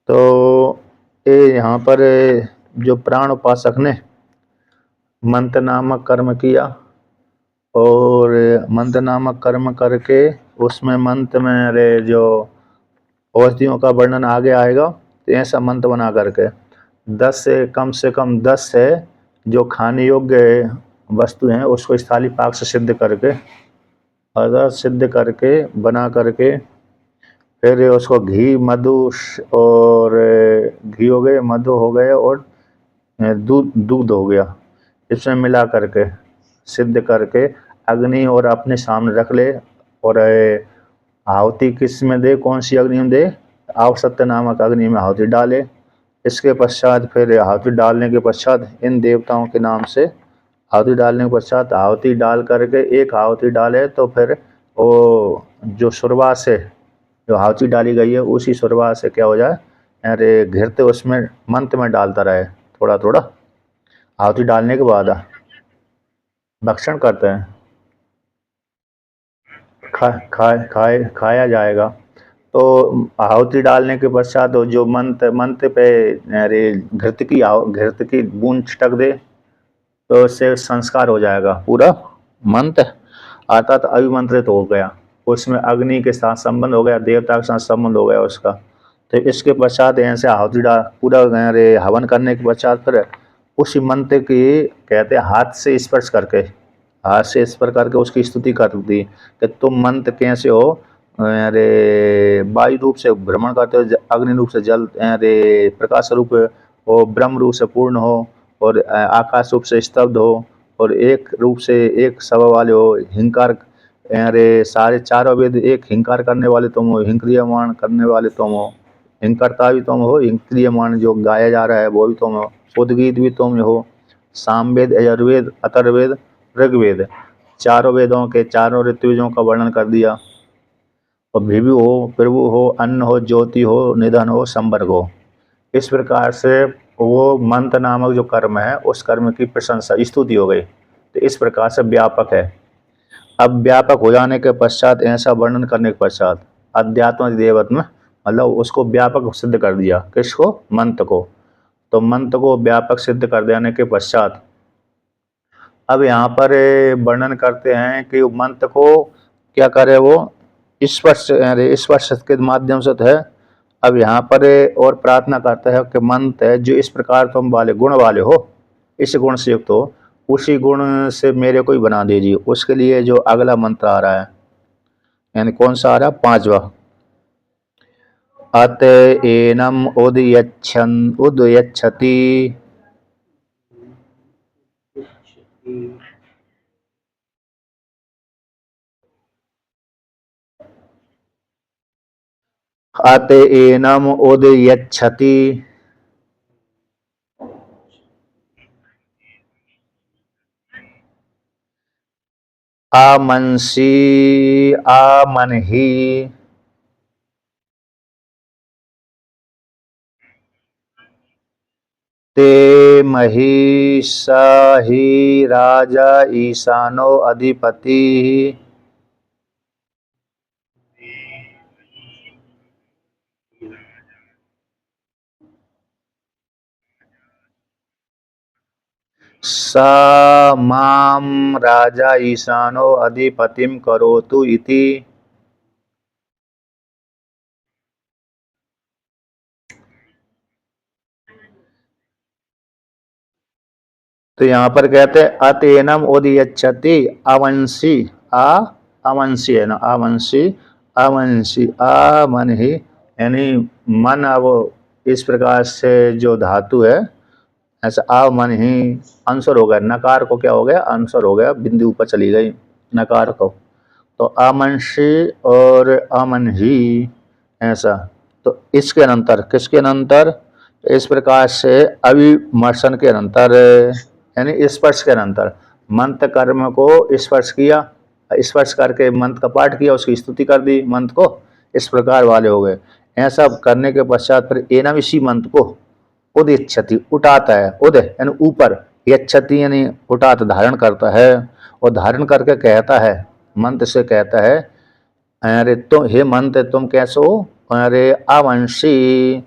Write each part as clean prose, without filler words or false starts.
तो ये यहाँ पर जो प्राण उपासक ने मंत्र नामक कर्म किया और मंत्र नामक कर्म करके उसमें मंत्र में अरे जो औषधियों का वर्णन आगे आएगा, तो ऐसा मंत्र बना करके 10 से कम 10 है जो खाने योग्य वस्तु हैं उसको स्थाली पाक से सिद्ध करके अगर सिद्ध करके बना करके फिर उसको घी मधु और घी हो गए, मधु हो गए और दूध दूध हो गया, इसमें मिला करके सिद्ध करके अग्नि और अपने सामने रख ले और आहुति किस में दे, कौन सी अग्नि में दे, आवसत्य नामक अग्नि में आहुति डाले। इसके पश्चात फिर आहुति डालने के पश्चात इन देवताओं के नाम से आहुति डालने के पश्चात आहुति डाल करके एक आहुति डाले तो फिर वो जो शुरुआत से जो आहुति डाली गई है उसी शुरुआत से क्या हो जाए, अरे घिरते उसमें मंत्र में डालता रहे थोड़ा थोड़ा। आहुति डालने के बाद भक्षण करते हैं, खाया जाएगा। तो आहुति डालने के पश्चात जो मंत्र पे अरे घृत की बूंद छिटक दे तो उससे संस्कार हो जाएगा पूरा मंत्र, अर्थात अभिमंत्रित हो गया, उसमें अग्नि के साथ संबंध हो गया, देवता के साथ संबंध हो गया उसका। तो इसके पश्चात ऐसे आहुति पूरा अरे हवन करने के पश्चात फिर उसी मंत्र की कहते हैं हाथ से स्पर्श करके, हाथ से स्पर्श करके उसकी स्तुति कर दी कि तुम मंत्र कैसे हो, अरे वायु रूप से भ्रमण करते हो, अग्नि रूप से जल, अरे प्रकाश रूप हो, ब्रह्म रूप से पूर्ण हो और आकाश रूप से स्तब्ध हो और एक रूप से एक सभा वाले हो, हिंकार, अरे सारे चारों वेद एक हिंकार करने वाले तुम हो, हिंक्रियमान करने वाले तुम हो, हिंकर्ता भी तुम हो, हिंक्रियमान जो गाया जा रहा है वो भी तुम हो, उद्गीत भी तुम हो, सामवेद यजुर्वेद अथर्ववेद ऋग्वेद चारों वेदों के चारों ऋतुजों का वर्णन कर दिया। और भिभु हो, प्रभु हो, अन्न हो, ज्योति हो, निधन हो, संवर्ग हो, इस प्रकार से वो मंत्र नामक जो कर्म है उस कर्म की प्रशंसा स्तुति हो गई। तो इस प्रकार से व्यापक है। अब व्यापक हो जाने के पश्चात ऐसा वर्णन करने के पश्चात अध्यात्म देवत्म मतलब उसको व्यापक सिद्ध कर दिया, किसको, मंत्र को। तो मंत्र को व्यापक सिद्ध कर देने के पश्चात अब यहाँ पर वर्णन करते हैं कि मंत्र को क्या करे, वो स्पर्श के माध्यम से है। अब यहाँ पर और प्रार्थना करता है कि मंत्र जो इस प्रकार तुम वाले गुण वाले हो, इस गुण से युक्त हो, उसी गुण से मेरे को ही बना दीजिए। उसके लिए जो अगला मंत्र आ रहा है, यानी कौन सा आ रहा है, 5वां, अत एनम उदयच्छति अत एनम उदयच्छति आमंसी आमनहि ते महिषाहि राजा ईशानो अधिपति। सा माम राजा ईशानो अधिपतिम करोतु इति। तो यहाँ पर कहते हैं अतेनम उदयच्छति अवंशी अवंशी है ना, अवंशी अवंशी मन ही, यानी मन। अब इस प्रकार से जो धातु है ऐसा मन ही आंसर हो गया, नकार को क्या हो गया, आंसर हो गया, बिंदु ऊपर चली गई नकार को। तो अमनशी और अमन ही ऐसा। तो इसके अनंतर किसके अनंतर, इस प्रकार से अविमर्शन के अनंतर यानी स्पर्श के अनंतर मंत्र कर्म को स्पर्श किया, स्पर्श करके मंत्र का पाठ किया, उसकी स्तुति कर दी मंत्र को, इस प्रकार वाले हो गए। ऐसा करने के पश्चात फिर एनम इसी मंत्र को उदिच्छति उठाता है, उदय यानी ऊपर, यच्छति यानी उठाता धारण करता है, और धारण करके कहता है, मंत्र से कहता है, अरे तुम हे मंत्र तुम कैसे हो, अरे अवंशी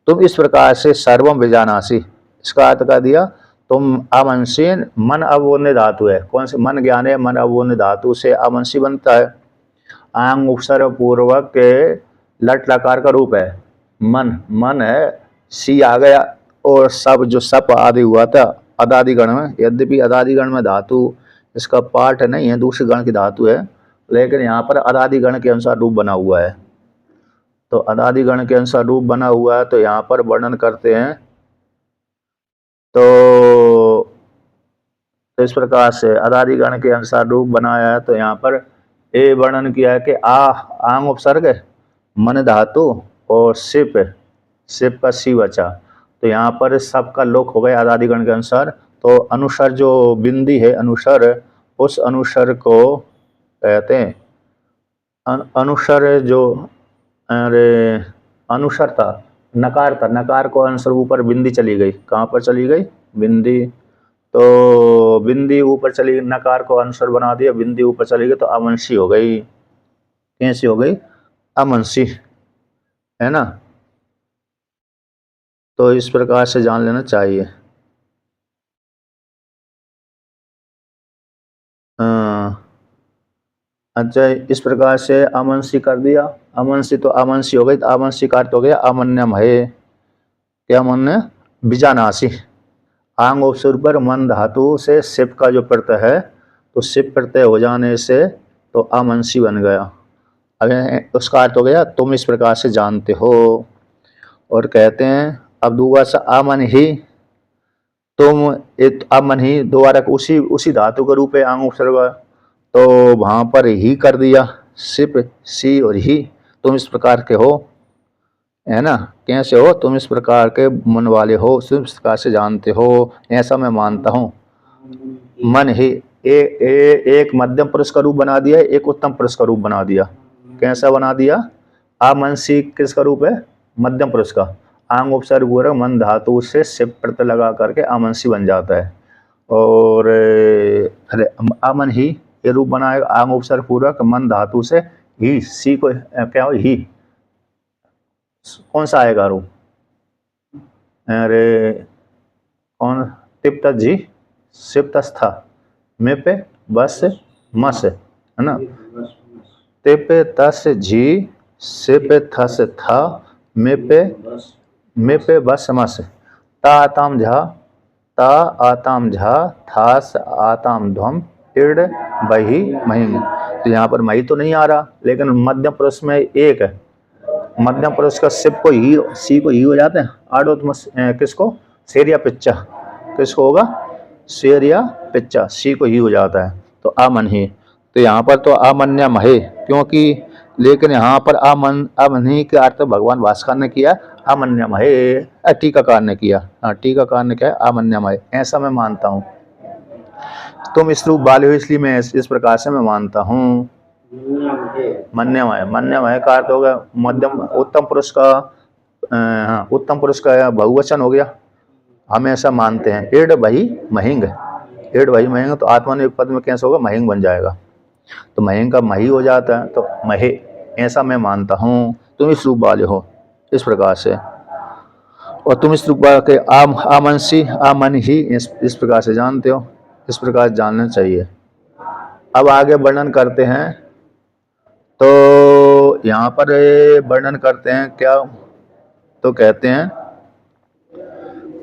तुम इस प्रकार से सर्वम विजानासि, इसका अर्थ कर दिया तुम अमनसी, मन अवोन्य धातु है, कौन से मन ज्ञान है, मन अवोन्य धातु से अमनसी बनता है। आंग उपसर्ग पूर्वक के लट लकार का रूप है मन, मन है, सी आ गया, और सब जो सप आदि हुआ था अदादि गण में, यद्यपि अदादि गण में धातु इसका पाठ नहीं है, दूसरे गण की धातु है, लेकिन यहाँ पर अदादि गण के अनुसार रूप बना हुआ है। तो अदादि गण के अनुसार रूप बना हुआ है, तो यहाँ पर वर्णन करते हैं। तो इस प्रकार से अदादि गण के अनुसार रूप बनाया है। तो यहाँ पर ये वर्णन किया है कि आंग उपसर्ग मन धातु और सिप, सिप का सी बचा, तो यहाँ पर सबका लोक हो गया अदादि गण के अनुसार। तो अनुस्वर जो बिंदी है अनुस्वर, उस अनुस्वर को कहते हैं अनुस्वर जो अरे अनुस्वर था, नकार था, नकार को अनुस्वर ऊपर बिंदी चली गई, कहाँ पर चली गई, बिंदी, तो बिंदी ऊपर चली गई, नकार को अनुस्वर बना दिया, बिंदी ऊपर चली गई, तो अमनसी हो गई। कैसी हो गई, अमनसी, है ना। तो इस प्रकार से जान लेना चाहिए। अच्छा, इस प्रकार से अमनसी कर दिया, अमनसी तो अमनसी हो गई, तो अमनसी का अर्थ हो गया अमन्यम है, क्या मन्य, बीजानासी। आंग उपसर्ग पर मन धातु से सिप का जो प्रत्यय है, तो सिप प्रत्यय हो जाने से तो अमनसी बन गया। अब उसका अर्थ हो गया तुम इस प्रकार से जानते हो। और कहते हैं अब दूसरा सा अमन ही, तुम अमन ही दोबारा उसी धातु का रूप है आंग उपसर्ग, तो वहां पर ही कर दिया, सिप सी और ही, तुम इस प्रकार के हो, है ना। कैसे हो, तुम इस प्रकार के मन वाले हो, तुम इस प्रकार से जानते हो, ऐसा मैं मानता हूँ। मन ही एक मध्यम पुरुष का रूप बना दिया, एक उत्तम पुरुष का रूप बना दिया। कैसा बना दिया, अमनसी किसका रूप है, मध्यम पुरुष का, आंग उपसर्ग पूर्वक मन धातु से सिप प्रत्यय लगा करके अमनसी बन जाता है। और अमन ही ये रूप बनाएगा, आंग उपसर्ग पूर्वक मन धातु से ही, सी को क्या हो, ही, कौन सा आएगा रूप, अरे कौन, तिप्त जी सिप्तस्था में पे बस मस, है ना, तिप तस जी सिप थस था में पे बस मस, ता आताम झा, ता आताम झा, थास आताम ध्वम, इड बही महिंग। तो यहाँ पर मही तो नहीं आ रहा, लेकिन मध्यम पुरुष में एक है, मध्यम पुरुष का सिप को ही, सी को ही हो जाते हैं, आडोत्मस किसको, शेर या पिच्चा, किसको होगा, शेर या पिच्चा, सी को ही हो जाता है, तो अमन ही। तो यहाँ पर तो अमन्यम है, क्योंकि, लेकिन यहाँ पर अमन के अर्थ भगवान भास्कर ने किया अमन्यम है, टीकाकार ने किया, हाँ टीकाकार ने क्या है, अमन्यम है, ऐसा मैं मानता हूँ। तुम इस रूप वाले हो इसलिए मैं इस प्रकार से मैं मानता हूँ। मन्यमय का अर्थ हो गया मध्यम, उत्तम पुरुष का, हाँ उत्तम पुरुष का बहुवचन हो गया, हम ऐसा मानते हैं। एड बही महिंग, एड बही महिंग, तो आत्मनिर्भर पद में कैसे होगा, महिंग बन जाएगा, तो महिंग का मही हो जाता है, तो महे, ऐसा मैं मानता हूँ। तुम इस रूप वाले हो इस प्रकार से, और तुम इस रूप के आमनसी आमन ही इस प्रकार से जानते हो, इस प्रकार जानना चाहिए। अब आगे वर्णन करते हैं, तो यहाँ पर वर्णन करते हैं क्या, तो कहते हैं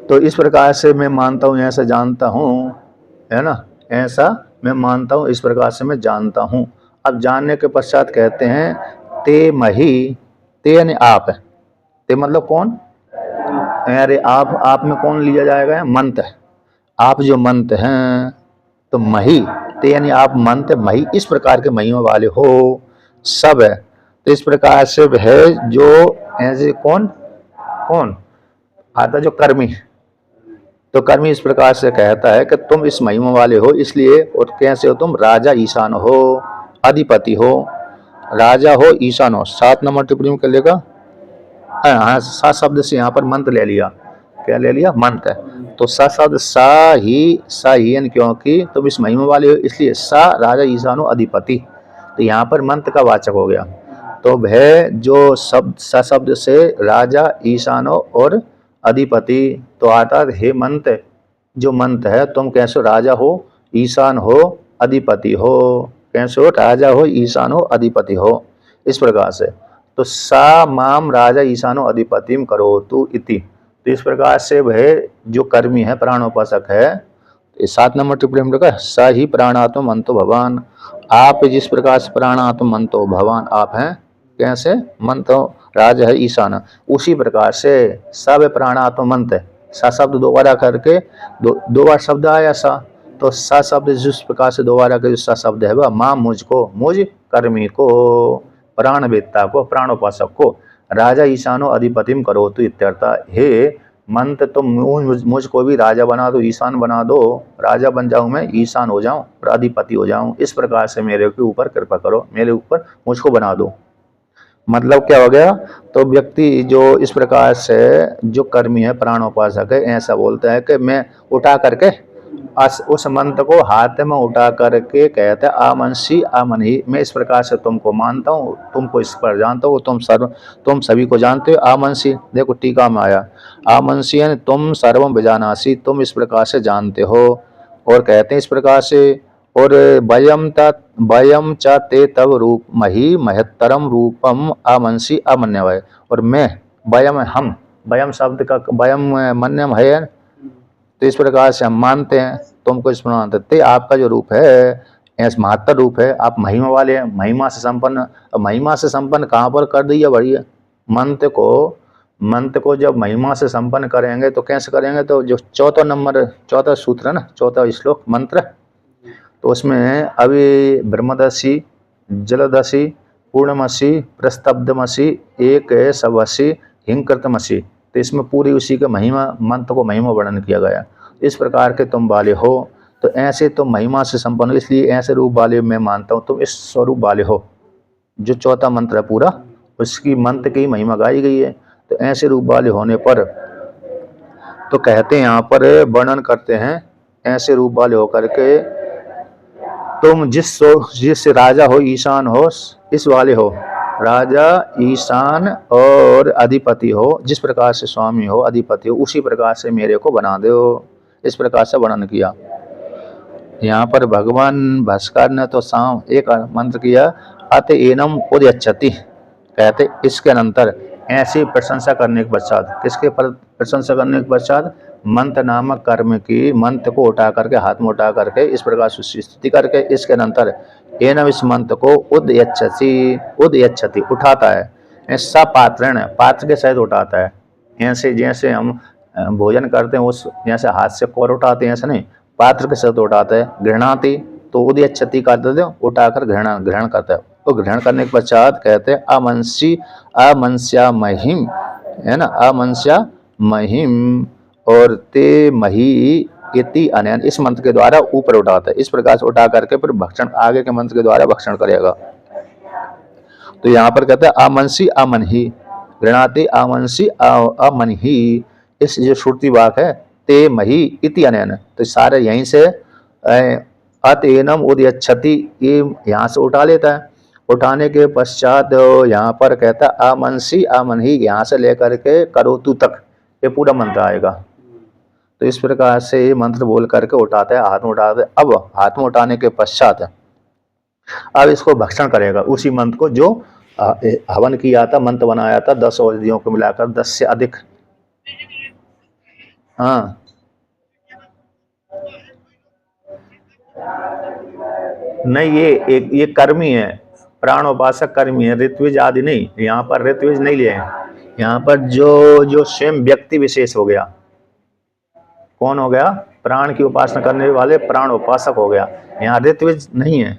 तो इस प्रकार से मैं मानता हूँ, ऐसा जानता हूँ, है ना, ऐसा मैं मानता हूँ, इस प्रकार से मैं जानता हूँ। अब जानने के पश्चात कहते हैं ते मही, ते यानी आप, ते मतलब कौन, अरे आप में कौन लिया जाएगा, मंत, आप जो मंत हैं, तो मही, ते यानी आप मंत मही, इस प्रकार के महिमा वाले हो, सब है, तो इस प्रकार से है जो ऐसे कौन कौन आता, जो कर्मी, तो कर्मी इस प्रकार से कहता है कि तुम इस महिमा वाले हो इसलिए, और कैसे हो, तुम राजा ईशान हो, अधिपति हो, राजा हो ईशान हो। 7 नंबर टिप्पणी में कर लेगा, हाँ 7 शब्द से यहाँ पर मंत्र ले लिया, क्या ले लिया, मंत्र, तो सा शब्द सा ही, क्योंकि तुम इस महिमा वाले हो इसलिए, सा राजा ईशान हो अधिपति, तो यहाँ पर मंत्र का वाचक हो गया। तो भय जो शब्द सशब्द से राजा ईशानो और अधिपति, तो आता हे मंत्र, जो मंत्र है तुम कैसे राजा हो, ईशान हो, अधिपति हो, कैसे हो राजा हो, ईशान हो, अधिपति हो, इस प्रकार से। तो सा माम राजा ईशानो अधिपतिम करो तू इति, तो इस प्रकार से वह जो कर्मी है प्राणोपासक है, 7 नंबर टिप्पणी में लिखा स ही प्राणात्म मंतो भगवान, आप जिस प्रकार से प्राणात्म मंतो भगवान आप हैं, कैसे मंतो राज है ईशान, उसी प्रकार से सब प्राणात्म मंत्र, सा शब्द दोबारा करके दो बार शब्द आया सा, तो सा शब्द जिस प्रकार से दोबारा के सा शब्द है वह मां मुझको, मुझ कर्मी को, प्राणवेत्ता को, प्राणोपासक को, राजा ईशानो अधिपतिम करो तो इत्यर्थ, हे मंत्र तुम मुझको भी राजा बना दो, ईशान बना दो, राजा बन जाऊं मैं, ईशान हो जाऊं और अधिपति हो जाऊं, इस प्रकार से मेरे के ऊपर कृपा करो, मेरे ऊपर मुझको बना दो। मतलब क्या हो गया, तो व्यक्ति जो इस प्रकार से जो कर्मी है प्राणोपासक है, ऐसा बोलता है कि मैं उठा करके उस मंत्र को हाथ में उठा करके कहते हैं आमनसी आमन ही, मैं इस प्रकार से तुमको मानता हूँ, तुमको इस पर जानता हूँ, तुम सभी को जानते हो। आमनसी देखो टीका में आया, आमनसी यानी तुम सर्वम विजानासी, तुम इस प्रकार से जानते हो। और कहते हैं इस प्रकार से, और वयम च ते तव रूप मही महत्तरम रूपम आमनसी अमन्यवय, और मैं वयम हम, वयम शब्द का वयम मन्यम है, तो इस प्रकार से हम मानते हैं तुमको, इस प्रकार देते आपका जो रूप है ऐसा महत्तर रूप है, आप महिमा वाले हैं, महिमा से संपन्न। महिमा से संपन्न कहाँ पर कर दिया बढ़िया, मंत्र को जब महिमा से संपन्न करेंगे तो कैसे करेंगे, तो जो चौथा सूत्र है ना, चौथा श्लोक मंत्र, तो उसमें अभी ब्रह्मदर्शी, जलदशी, पूर्णमसी, प्रस्तब्धमसी, एक सबसी, हिंकृतमसी, तो इसमें पूरी उसी के महिमा, मंत्र को महिमा वर्णन किया गया। इस प्रकार के तुम वाले हो, तो ऐसे तुम महिमा से संपन्न, इसलिए ऐसे रूप वाले मैं मानता हूँ, तुम इस स्वरूप वाले हो। जो चौथा मंत्र है पूरा, उसकी मंत्र की महिमा गाई गई है। तो ऐसे रूप वाले होने पर, तो कहते हैं यहाँ पर वर्णन करते हैं, ऐसे रूप वाले होकर के तुम जिस राजा हो, ईशान हो, इस वाले हो, राजा, ईशान और अधिपति हो, जिस प्रकार से स्वामी हो, अधिपति हो, उसी प्रकार से मेरे को बना दो, इस प्रकार से वर्णन किया। यहाँ पर भगवान भास्कर ने तो एक मंत्र किया, अत एनम उद्यच्छति, कहते इसके अनंतर ऐसी प्रशंसा करने के पश्चात, किसके पर प्रशंसा करने के पश्चात, मंत्र नामक कर्म की, मंत्र को उठा करके हाथ में उठा करके इस प्रकार से स्तुति करके, इसके अनंतर एनम इस मंत्र को उद्यच्छति उठाता है, ऐसा पात्रण पात्र के सहित उठाता है। ऐसे जैसे हम भोजन करते हैं उस जैसे हाथ से कौर उठाते हैं, ऐसा नहीं, पात्र के साथ उठाता है। गृहणाति तो उद्यच्छति करते थे, उठाकर ग्रहण करता है। तो ग्रहण करने के पश्चात कहते हैं अमंस्या महिम, है ना, अमंस्या महिम, और ते मही इति अनयन, इस मंत्र के द्वारा ऊपर उठाता है। इस प्रकार से उठा करके फिर भक्षण आगे के मंत्र के द्वारा भक्षण करेगा। तो यहाँ पर कहते हैं अमंसी अमन ही, गृणाति अमंसी अमन ही, इस जो श्रुति वाक है, ते मही इति अनयन, तो सारे यहीं से अतेनम उद्यच्छति, ये यहाँ से उठा लेता है। उठाने के पश्चात यहाँ पर कहता है अमनसी अमन ही, यहाँ से लेकर के करोतु तक ये पूरा मंत्र आएगा। तो इस प्रकार से ये मंत्र बोल करके उठाता है, हाथ में उठाता है। अब हाथ में उठाने के पश्चात अब इसको भक्षण करेगा, उसी मंत्र को जो हवन किया था, मंत्र बनाया था 10 औषधियों को मिलाकर, 10 से अधिक। हाँ, नहीं, ये कर्मी है, प्राणोपासक कर्मी है, ऋत्विज आदि नहीं। यहाँ पर ऋत्विज नहीं लिए हैं, यहाँ पर जो स्वयं व्यक्ति विशेष हो गया, कौन हो गया, प्राण की उपासना करने वाले प्राण उपासक हो गया। यहाँ ऋत्विज नहीं है,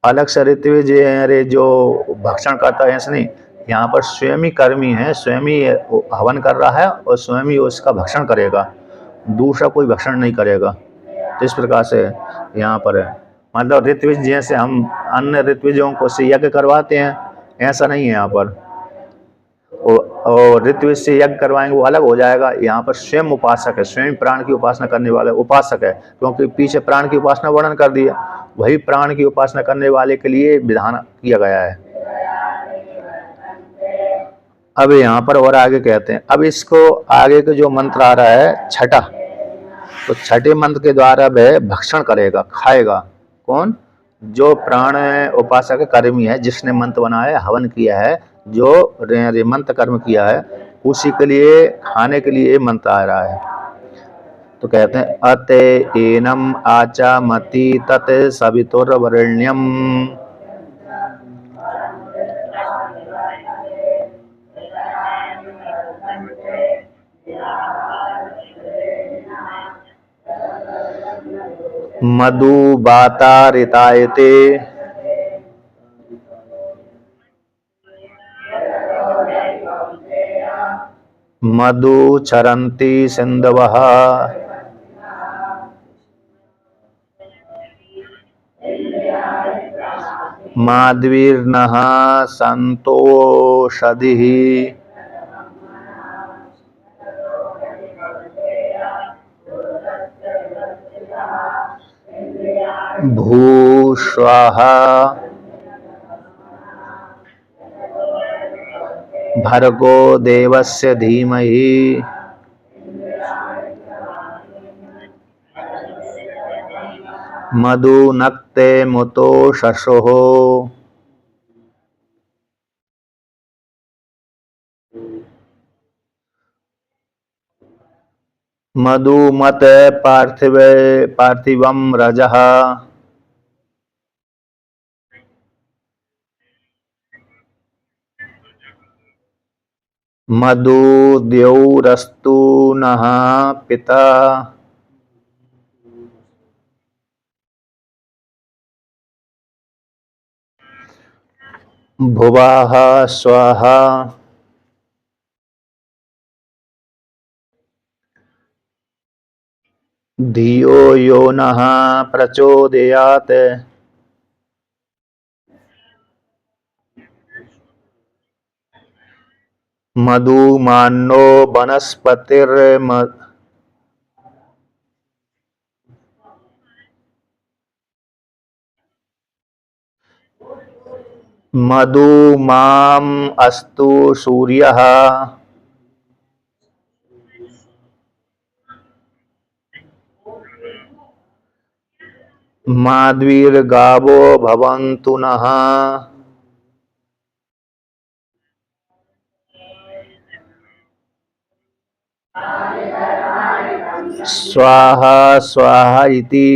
अलग से ऋत्विज अरे जो भक्षण करता है ऐसा नहीं, यहाँ पर स्वयं ही कर्मी है, स्वयं ही हवन कर रहा है और स्वयं ही उसका भक्षण करेगा, दूसरा कोई भक्षण नहीं करेगा। तो इस प्रकार से यहाँ पर है, मतलब ऋत्विज जैसे हम अन्य ऋत्विजों को से यज्ञ करवाते हैं, ऐसा नहीं है यहाँ पर। और ऋत्विज से यज्ञ करवाएंगे वो अलग हो जाएगा। यहाँ पर स्वयं उपासक है, स्वयं प्राण की उपासना करने वाला उपासक है, क्योंकि पीछे प्राण की उपासना वर्णन कर दिया, वही प्राण की उपासना करने वाले के लिए विधान किया गया है। अब यहाँ पर और आगे कहते हैं, अब इसको आगे के जो मंत्र आ रहा है छठा, तो छठे मंत्र के द्वारा वह भक्षण करेगा, खाएगा। कौन? जो प्राण उपासक कर्मी है, जिसने मंत्र बनाया है, हवन किया है, जो मंत्र कर्म किया है, उसी के लिए खाने के लिए मंत्र आ रहा है। तो कहते हैं अते एनम आचा मति तत् सवितुर्वरेण्यम। मधु बातारितायते मधु चरन्ति सिन्धवः माध्वीर्नः सन्तोषधिः भूस्वाः भर्गो देवस्य धीमहि मधुनक्ते मुतो शशुः। मधुमत पार्थिवम रजः मधु द्यौरस्तु नः पिता भुवः स्वः धियो यो नः प्रचोदयात् मधुमान्नो मधुमाम् अस्तु सूर्यः माध्वीर्गावो भवन्तु नः स्वाहा स्वाहा इति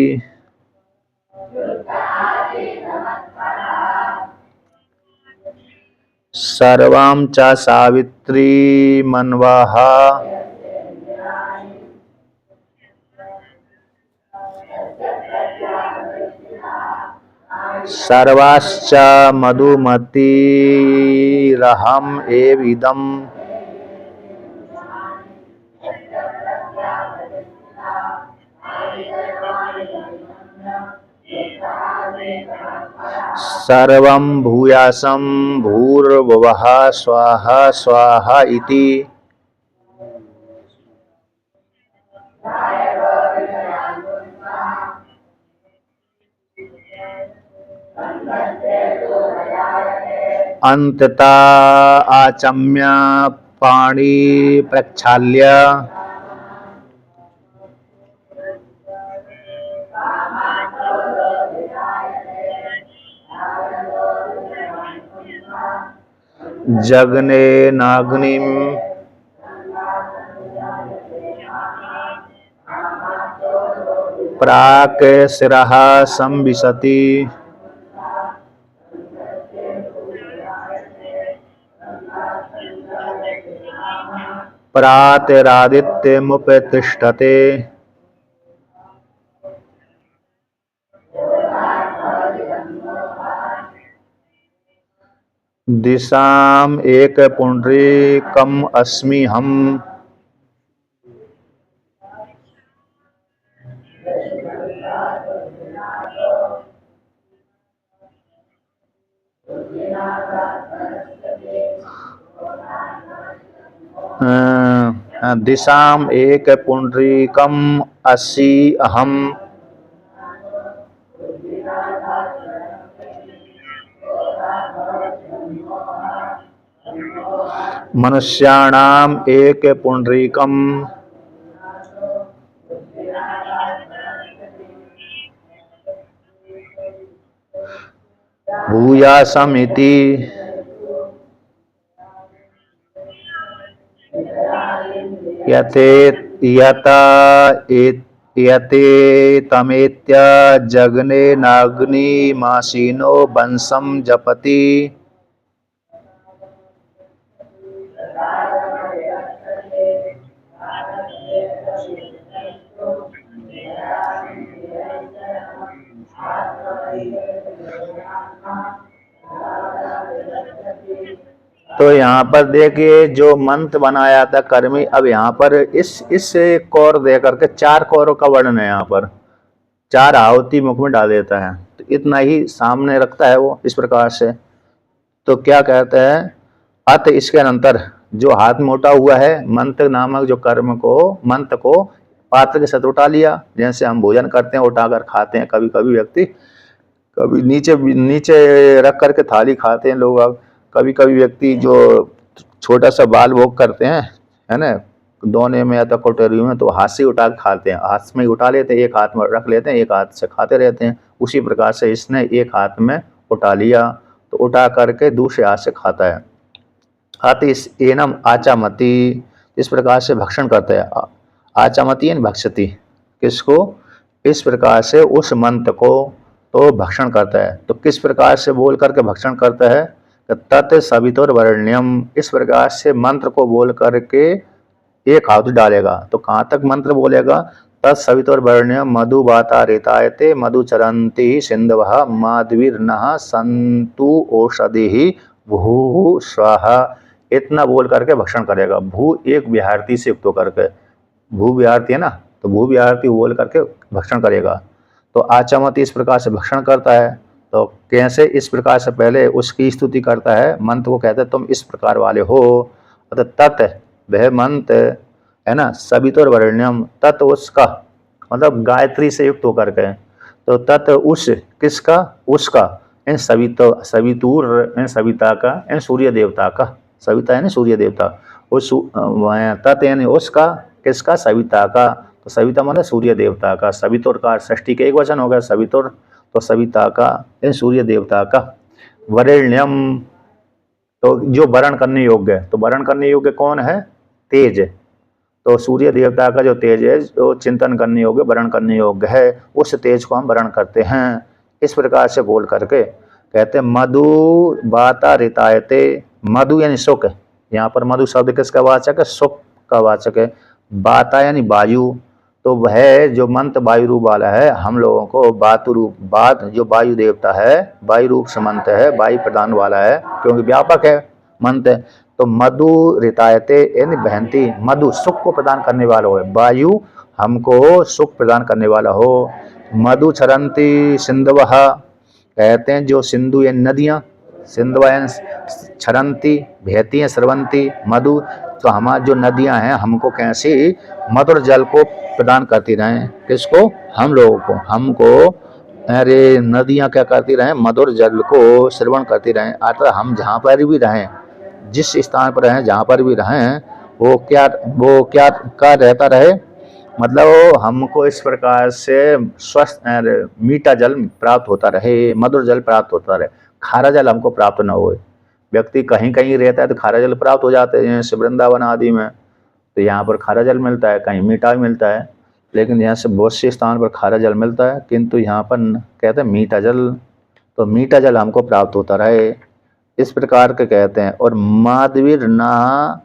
सर्वां च सावित्री मन्वः सर्वाश्च मधुमतीरहम् एविदम् सर्वं भूयासं भूर्भुवः स्वाहा स्वाहा इति। अंतता आचम्य पाणी प्रक्षाल्य जग्नेनाग्निं प्राक् शिरः संविशति प्रातरादित्यमुपतिष्ठते दिशाम् एकपुण्ड्रीकम् अस्म्यहम् दिशाम् एकपुण्ड्रीकम् अस्मि अहम् मनुष्याणाम एक पुंडरीकम भूयासमिति यते यता यते तमेत्य जग्ने नाग्निमासीनो वंशम जपति। तो यहाँ पर देखिए जो मंत्र बनाया था कर्मी, अब यहाँ पर इस कौर दे करके 4 कौरों का वर्णन है। यहाँ पर 4 आहुति मुख में डाल देता है, तो इतना ही सामने रखता है वो इस प्रकार से। तो क्या कहते हैं, अत इसके अंतर जो हाथ में उठा हुआ है मंत्र नामक जो कर्म को, मंत्र को पात्र के साथ उठा लिया, जैसे हम भोजन करते हैं उठाकर खाते हैं, कभी कभी व्यक्ति कभी नीचे नीचे रख करके थाली खाते हैं लोग, अब कभी कभी व्यक्ति जो छोटा सा बाल भोग करते हैं, है ना, दोने में या तो कटोरी में, तो हाथ से उठा खाते हैं, हाथ में उठा लेते हैं, एक हाथ में रख लेते हैं, एक हाथ से खाते रहते हैं। उसी प्रकार से इसने एक हाथ में उठा लिया, तो उठा करके दूसरे हाथ से खाता है। अति एनम आचामति, इस प्रकार से भक्षण करता है। आचामति यानी भक्षति, किसको, इस प्रकार से उस मंत्र को तो भक्षण करता है। तो किस प्रकार से बोल करके भक्षण करता है, तत् सवितुर्वरेण्यम, इस प्रकार से मंत्र को बोल करके एक आहुति डालेगा। तो कहाँ तक मंत्र बोलेगा, तत्सवितुर्वरेण्यम मधुबाता रेतायते मधुचरन्ति सिन्धवः माध्वीर्नः सन्तु ओषधिः भू स्वाहा, इतना बोल करके भक्षण करेगा। भू एक विहार्थी से युक्त होकर के, भू विहार्थी है ना, तो भू विहार्थी बोल करके भक्षण करेगा। तो आचमति इस प्रकार से भक्षण करता है। तो कैसे, इस प्रकार से पहले उसकी स्तुति करता है, मंत्र को कहते हैं तुम इस प्रकार वाले हो। तो तत् वह मंत्र है ना, सवितुर्वरेण्यम, तत् उसका मतलब गायत्री से युक्त होकर के, तो तत् उस किसका, उसका, इन सवितुर इन सविता का, इन सूर्य देवता का, सविता यानी सूर्य देवता, उस तत् यानी उसका, किसका, सविता का। तो सविता मतलब सूर्य देवता का, सवितुर का षष्ठी के एक वचन हो गया सवितुर, तो सविता का, इन सूर्य देवता का। वरेण्यम, तो जो वरण करने योग्य है, तो वरण करने योग्य कौन है, तेज, तो सूर्य देवता का जो तेज है, जो चिंतन करने योग्य, वरण करने योग्य है, उस तेज को हम वरण करते हैं। इस प्रकार से बोल करके कहते हैं मधु बाता रितायते, मधु यानी सुख, यहाँ पर मधु शब्द किसका वाचक है, सुख का वाचक है। बाता यानी वायु, तो वह जो मंत्र वायु रूप वाला है, हम लोगों को वातु रूप, बात जो वायु देवता है, वायु रूप से मंत्र है, वायु प्रदान वाला है, क्योंकि व्यापक है मंत्र। तो मधु रितायते यानी बहंती, मधु सुख को प्रदान करने वाला हो, वायु हमको सुख प्रदान करने वाला हो। मधु छरंती सिंधवः, कहते हैं जो सिंधु यानी नदियाँ, सिंधवा यानी छरंती बहती हैं, स्रवंती मधु, तो हमारी जो नदियां हैं हमको कैसे मधुर जल को प्रदान करती रहें, किसको, हम लोगों को, हमको अरे नदियां क्या करती रहें, मधुर जल को श्रवण करती रहें। अर्थात हम जहाँ पर भी रहें, जिस स्थान पर रहें, जहाँ पर भी रहें, वो क्या का रहता रहे, मतलब हमको इस प्रकार से स्वस्थ मीठा जल प्राप्त होता रहे, मधुर जल प्राप्त होता रहे, खारा जल हमको प्राप्त न हो। व्यक्ति कहीं कहीं रहता है तो खारा जल प्राप्त हो जाते हैं, जैसे वृंदावन आदि में, तो यहाँ पर खारा जल मिलता है, कहीं मीठा भी मिलता है, लेकिन यहाँ से बहुत से स्थान पर खारा जल मिलता है, किंतु यहाँ पर कहते हैं मीठा जल, तो मीठा जल हमको प्राप्त होता रहे, इस प्रकार के कहते हैं। और माधवीर ना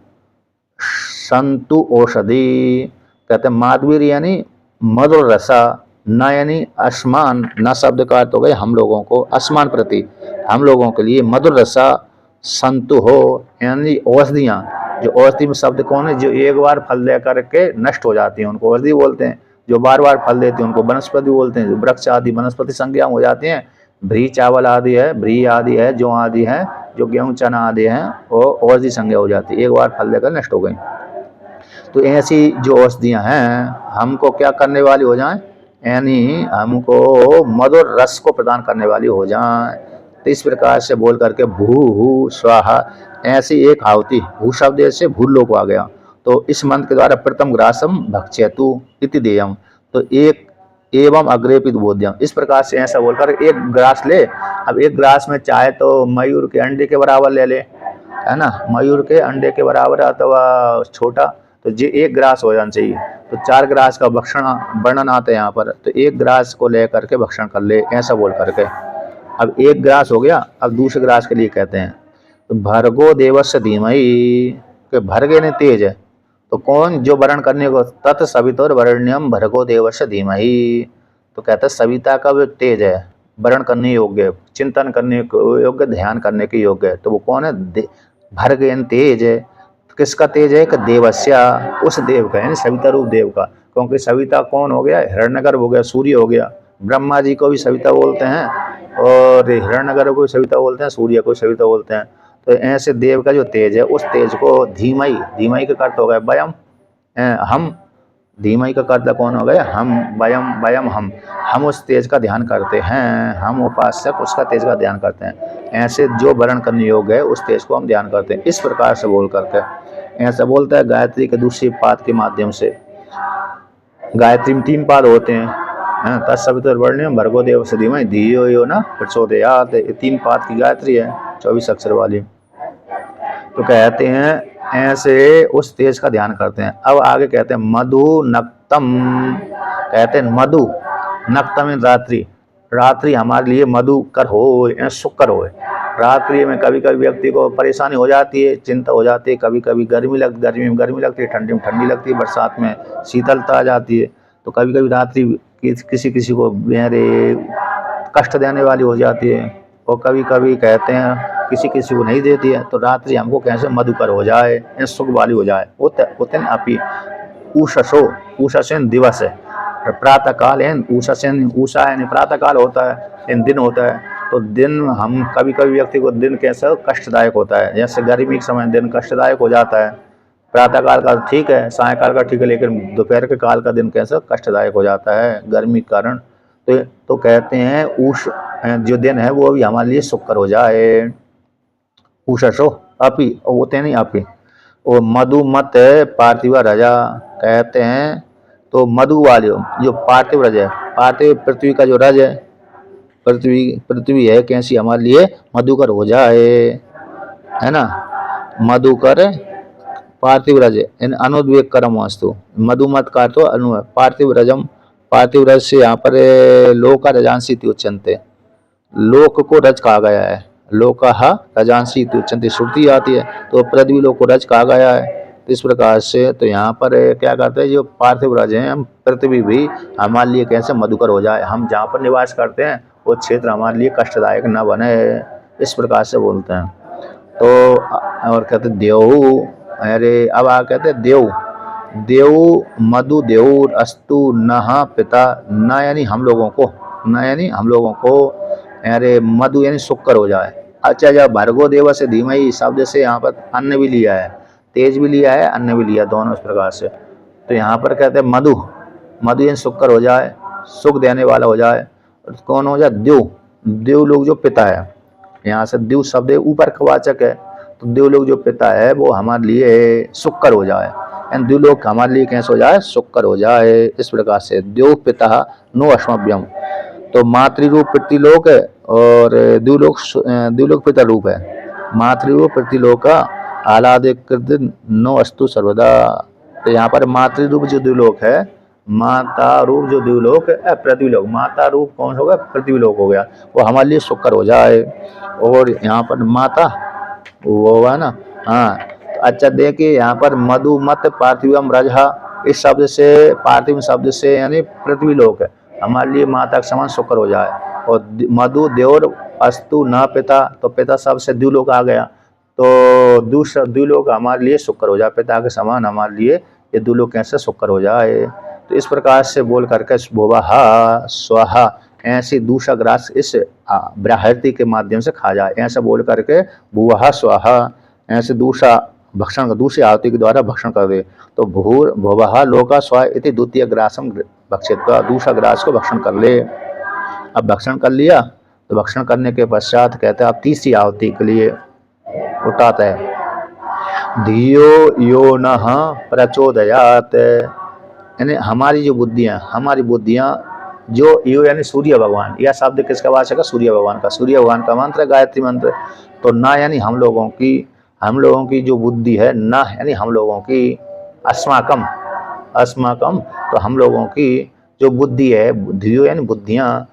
संतु औषधि, कहते हैं माधवीर यानी मधुर रसा, न यानी आसमान, न शब्द का अर्थ हो गए हम लोगों को, आसमान प्रति, हम लोगों के लिए मधुर रसा संतु हो, यानी औषधियाँ, जो औषधि में शब्द कौन है, जो एक बार फल दे करके नष्ट हो जाती हैं उनको औषधि बोलते हैं, जो बार बार फल देती हैं उनको वनस्पति बोलते हैं, जो वृक्ष आदि वनस्पति संज्ञा हो जाती हैं, भ्री चावल आदि है, भ्री आदि है, जो आदि है, जो गेहूँ चना आदि हैं, वो औषधि संज्ञा हो जाती है, एक बार फल देकर नष्ट हो गई। तो ऐसी जो औषधियाँ हैं हमको क्या करने वाली हो जाएं, यानी हमको मधुर रस को प्रदान करने वाली हो जाएं। तो इस प्रकार से बोल करके भू हु स्वाहा, ऐसी एक आहुति, भू शब्द से भूल लोक आ गया। तो इस मंत्र के द्वारा प्रथम ग्रासम भक्षयतु इति देयम, तो एक एवं अग्रेपित बोध्यम, इस प्रकार से ऐसा बोलकर एक ग्रास ले। अब एक ग्रास में चाहे तो मयूर के अंडे के बराबर ले ले, है ना, मयूर के अंडे के बराबर अथवा छोटा, तो ये एक ग्रास हो जाना चाहिए। तो 4 ग्रास का भक्षण वर्णन आता है यहाँ पर, तो एक ग्रास को लेकर के भक्षण कर ले, ऐसा बोल करके। अब एक ग्रास हो गया, अब दूसरे ग्रास के लिए कहते हैं तो भर्गो देवस्य धीमहि, के भर्गे ने तेज है, तो कौन जो वर्ण करने को, तत् सवितुर वरेण्यम भर्गो देवस्य धीमहि, तो कहता है सविता का वो तेज है, वर्ण करने योग्य, चिंतन करने को योग्य, ध्यान करने के योग्य है, तो वो कौन है, भर्गेन तेज है। तो किसका तेज है, कि देवस्या, उस देव का, यानी सविता रूप देव का, क्योंकि सविता कौन हो गया, हिरण्यगर्भ हो गया, सूर्य हो गया। ब्रह्मा जी को भी सविता बोलते हैं और हिरण्यगर्भ को भी सविता बोलते हैं, सूर्य को सविता बोलते हैं। तो ऐसे देव का जो तेज है, उस तेज को धीमहि, धीमहि का अर्थ हो गया वयम, हम, धीमहि का अर्थ कौन हो गया, हम, वयम, वयम हम उस तेज का ध्यान करते हैं, हम उपासक उसका तेज का ध्यान करते हैं। ऐसे जो वर्ण करने योग्य है उस तेज को हम ध्यान करते हैं, इस प्रकार से बोल करके ऐसा बोलता है। गायत्री के दूसरी पाद के माध्यम से, गायत्री में 3 पाद होते हैं, तत्सवितुर्वरेण्यम भर्गो देवस्य धीमहि धियो यो न प्रचोदयात्, 3 पाद की गायत्री है, 24 अक्षर वाली। तो कहते हैं ऐसे उस तेज का ध्यान करते हैं। अब आगे कहते हैं मधु नक्तम, कहते हैं मधु नक्तम रात्रि, रात्रि हमारे लिए मधुकर हो, सुकर हो। रात्रि में कभी कभी व्यक्ति को परेशानी हो जाती है, चिंता हो जाती है, कभी कभी गर्मी में गर्मी लगती है, ठंडी में ठंडी लगती है, बरसात में शीतलता आ जाती है। तो कभी कभी रात्रि किसी किसी को कष्ट देने वाली हो जाती है, और कभी कभी कहते हैं किसी किसी को नहीं देती है। तो रात्रि हमको कैसे मधुकर हो जाए, सुख वाली हो जाए, उतन अपी उषसो, उषसेन दिवस है, प्रातः काल है, उषसेन, उषा है प्रातः काल होता है, दिन होता है। तो दिन हम कभी कभी व्यक्ति को दिन कैसा कष्टदायक होता है, जैसे गर्मी के समय दिन कष्टदायक हो जाता है, प्रातः काल का ठीक है, सायंकाल का ठीक है, लेकिन दोपहर के काल का दिन कैसा कष्टदायक हो जाता है गर्मी के कारण। तो कहते हैं उष जो दिन है वो भी हमारे लिए सुखकर हो जाए। उषसो अपी, होते नहीं अपी, और मधुमत पार्थिव रजा, कहते हैं तो मधु वाले जो पार्थिव रज है, पार्थिव पृथ्वी का जो रज है, पृथ्वी है कैसी हमारे लिए मधुकर हो जाए, है ना, मधुकर पार्थिव रज इन अनुद्वेग कर्म वास्तु, मधुमत का तो अनु, पार्थिव रजम, पार्थिव रज से यहाँ पर लोक रजांसी उच्चनते, लोक को रज कहा गया है, लोक रजांसी उच्चनते श्रुति आती है, तो पृथ्वी लोक को रज कहा गया है। तो इस प्रकार से तो यहाँ पर क्या करते हैं, जो पार्थिव रज हैं, हम पृथ्वी भी हमारे लिए कैसे मधुकर हो जाए, हम जहाँ पर निवास करते हैं वो क्षेत्र हमारे लिए कष्टदायक न बने, इस प्रकार से बोलते हैं। तो और कहते देव, अरे अब आ कहते हैं देव, देव मधु देव अस्तु न पिता, न यानी हम लोगों को, न यानी हम लोगों को, अरे मधु यानी सुक्कर हो जाए। अच्छा, जब भर्गो देव से धीमहि शब्द से यहाँ पर अन्न भी लिया है, तेज भी लिया है, अन्न भी लिया, दोनों इस प्रकार से। तो यहाँ पर कहते हैं मधु, मधु यानी सुक्कर हो जाए, सुख देने वाला हो जाए। कौन हो जाए, देव, देव लोग जो पिता है, यहाँ से देव शब्द ऊपर का वाचक है, तो देव लोग जो पिता है वो हमारे लिए सुक्कर हो जाए, एंड देव लोग हमारे लिए कैसे हो जाए, सुक्कर हो जाए। इस प्रकार से देव पिता नो अश्मभ्यम, तो मातृरूप पृथ्वीलोक है और द्यूलोक पिता रूप है, मातृरूप पृथ्वीलोक का आह्लादिकृत नो अस्तु सर्वदा। तो यहाँ पर मातृरूप जो द्यूलोक है, माता रूप जो द्यूलोक है पृथ्वीलोक, माता रूप कौन होगा, पृथ्वीलोक हो गया, वो हमारे लिए सुक्कर हो जाए। और यहाँ पर माता वो हुआ ना, हाँ। तो अच्छा देखिए यहाँ पर मधुमत पार्थिवम रजहा, इस शब्द से, पार्थिव शब्द से यानी पृथ्वीलोक है, हमारे लिए माता के समान शुक्र हो जाए। और मधु देवर अस्तु न पिता, तो पिता शब्द से द्यूलोक आ गया, तो दूसरा द्यूलोक हमारे लिए शुक्र हो जाए, पिता के समान हमारे लिए ये द्यूलोक कैसे शुक्र हो जाए। तो इस प्रकार से बोल करके भुवः स्वहा, ऐसी दूसरा ग्रास इस ब्राह्मति के माध्यम से खा जाए, ऐसा बोल करके भुवः स्वहा, ऐसे दूसरा भक्षण, दूसरी आहुति के द्वारा भक्षण कर दे। तो भुवः लोका स्वा इति द्वितीय ग्रासम भक्षित, दूसरा ग्रास को भक्षण कर ले। अब भक्षण कर लिया तो भक्षण करने के पश्चात कहते हैं आप तीसरी आहुति के लिए उठाते हैं, धियो यो नः प्रचोदयात, यानी हमारी जो बुद्धियाँ जो यो यानी सूर्य भगवान, यह शब्द किसका वाचक है? सूर्य भगवान का। सूर्य भगवान का मंत्र गायत्री मंत्र। तो ना यानी हम लोगों की जो बुद्धि है, ना यानी हम लोगों की, अस्माकम तो हम लोगों की जो बुद्धि है, बुद्धियों यानी बुद्धियाँ,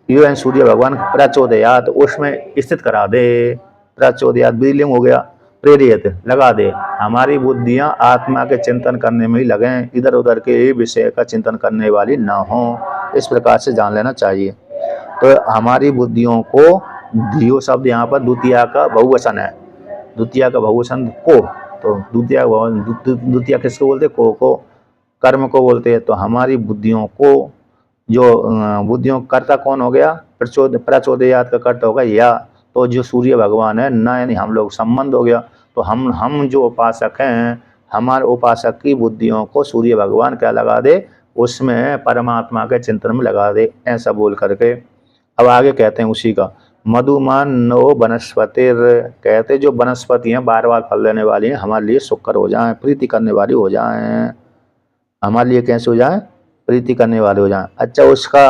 यो यानी सूर्य भगवान प्रचोदयात, उसमें स्थित करा दे। प्रचोदयात विलिंग हो गया, प्रेरित लगा दे। हमारी बुद्धियां आत्मा के चिंतन करने में ही लगें, इधर उधर के विषय का चिंतन करने वाली ना हो, इस प्रकार से जान लेना चाहिए। तो हमारी बुद्धियों को, धियो शब्द यहाँ पर द्वितीया का बहुवचन है, द्वितीया का बहुवचन को, तो द्वितीया किसको बोलते? को कर्म को बोलते हैं। तो हमारी बुद्धियों को, जो बुद्धियों कर्ता कौन हो गया? प्रचोदयात का कर्ता होगा या, तो जो सूर्य भगवान है, ना यानी हम लोग संबंध हो गया। तो हम जो उपासक हैं, हमारे उपासक की बुद्धियों को सूर्य भगवान क्या लगा दे? उसमें परमात्मा के चिंतन में लगा दे, ऐसा बोल करके अब आगे कहते हैं उसी का, मधुमान नो वनस्पतिर, कहते जो वनस्पति हैं बार बार फल देने वाली हैं, हमारे लिए सुकर हो जाएं, प्रीति करने वाली हो जाएं, हमारे लिए कैसे हो जाएं? प्रीति करने वाले हो जाएं। अच्छा, उसका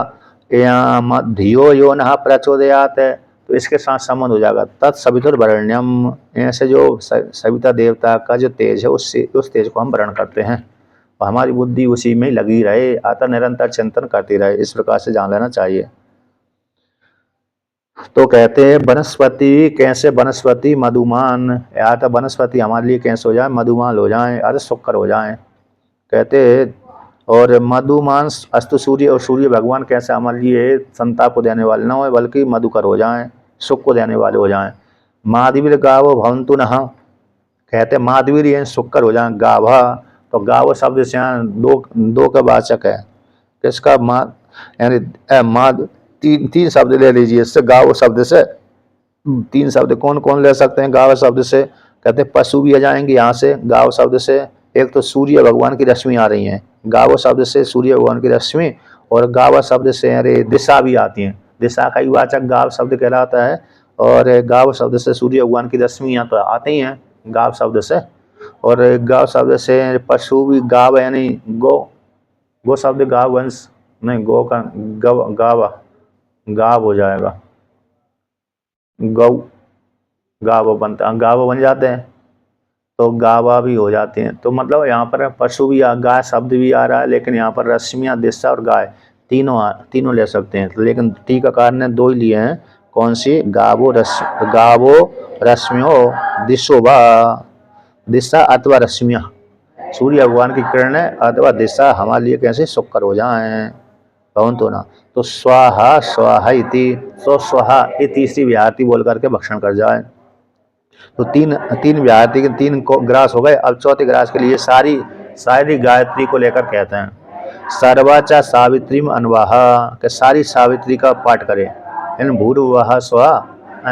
धियो यो नः प्रचोदयात है, तो इसके साथ संबंध हो जाएगा तत्सवितुर्वरेण्यम, ऐसे जो सविता देवता का जो तेज है, उस तेज को हम वर्ण करते हैं, और हमारी बुद्धि उसी में लगी रहे, अतः निरंतर चिंतन करती रहे, इस प्रकार से जान लेना चाहिए। तो कहते हैं वनस्पति, कैसे वनस्पति मधुमान, या तो वनस्पति हमारे लिए कैसे हो जाए? मधुमान हो जाए, अरे सुकर हो जाए। कहते और मधुमान अस्तु सूर्य, और सूर्य भगवान कैसे हमारे लिए संताप को देने वाले ना हो, बल्कि मधुकर हो जाएं, सुख को देने वाले हो जाएं। माधवीर गावो भवन्तु नः, कहते माधवीर यानी सुकर हो जाएं। गावा, तो गाव शब्द से यहाँ दो का वाचक है, किसका? यानी तीन शब्द ले लीजिए इससे, गाव शब्द से तीन शब्द कौन कौन ले सकते हैं? गाव शब्द से कहते पशु भी आ जाएंगे यहाँ से, गाव शब्द से। एक तो सूर्य भगवान की रश्मि आ रही हैं, गाव शब्द से सूर्य भगवान की रश्मि, और गाव शब्द से अरे दिशा भी आती हैं, दिशा का ही वाचक गाव शब्द कहलाता है। और गाव शब्द से सूर्य भगवान की रश्मि यहाँ तो आते ही हैं गाव शब्द से, और गाव शब्द से पशु भी, गाव यानी गो शब्द गाव वंश नहीं, गो का गाव हो जाएगा, गाव बन जाते हैं, तो गावा भी हो जाते हैं। तो मतलब यहाँ पर पशु भी, गाय शब्द भी आ रहा है, लेकिन यहाँ पर रश्मियाँ, दिशा और गाय तीनों ले सकते हैं, लेकिन टीकाकार ने दो ही लिए हैं। कौन सी? गावो रश्मियों दिशो वा, दिशा अथवा रश्मियाँ, सूर्य भगवान की किरणें अथवा दिशा हमारे लिए कैसे सुकर हो जाएं, भवन्तु ना। तो स्वाहा स्वाहा इति, तो स्वाहा ये तीसरी विहारती बोल करके भक्षण कर जाए। तो तीन विहारती के तीन को ग्रास हो गए। अब चौथे ग्रास के लिए सारी गायत्री को लेकर कहते हैं, सर्वाचा सावित्री अनवाह, के सारी सावित्री का पाठ करें, इन भूर्भुवः स्वः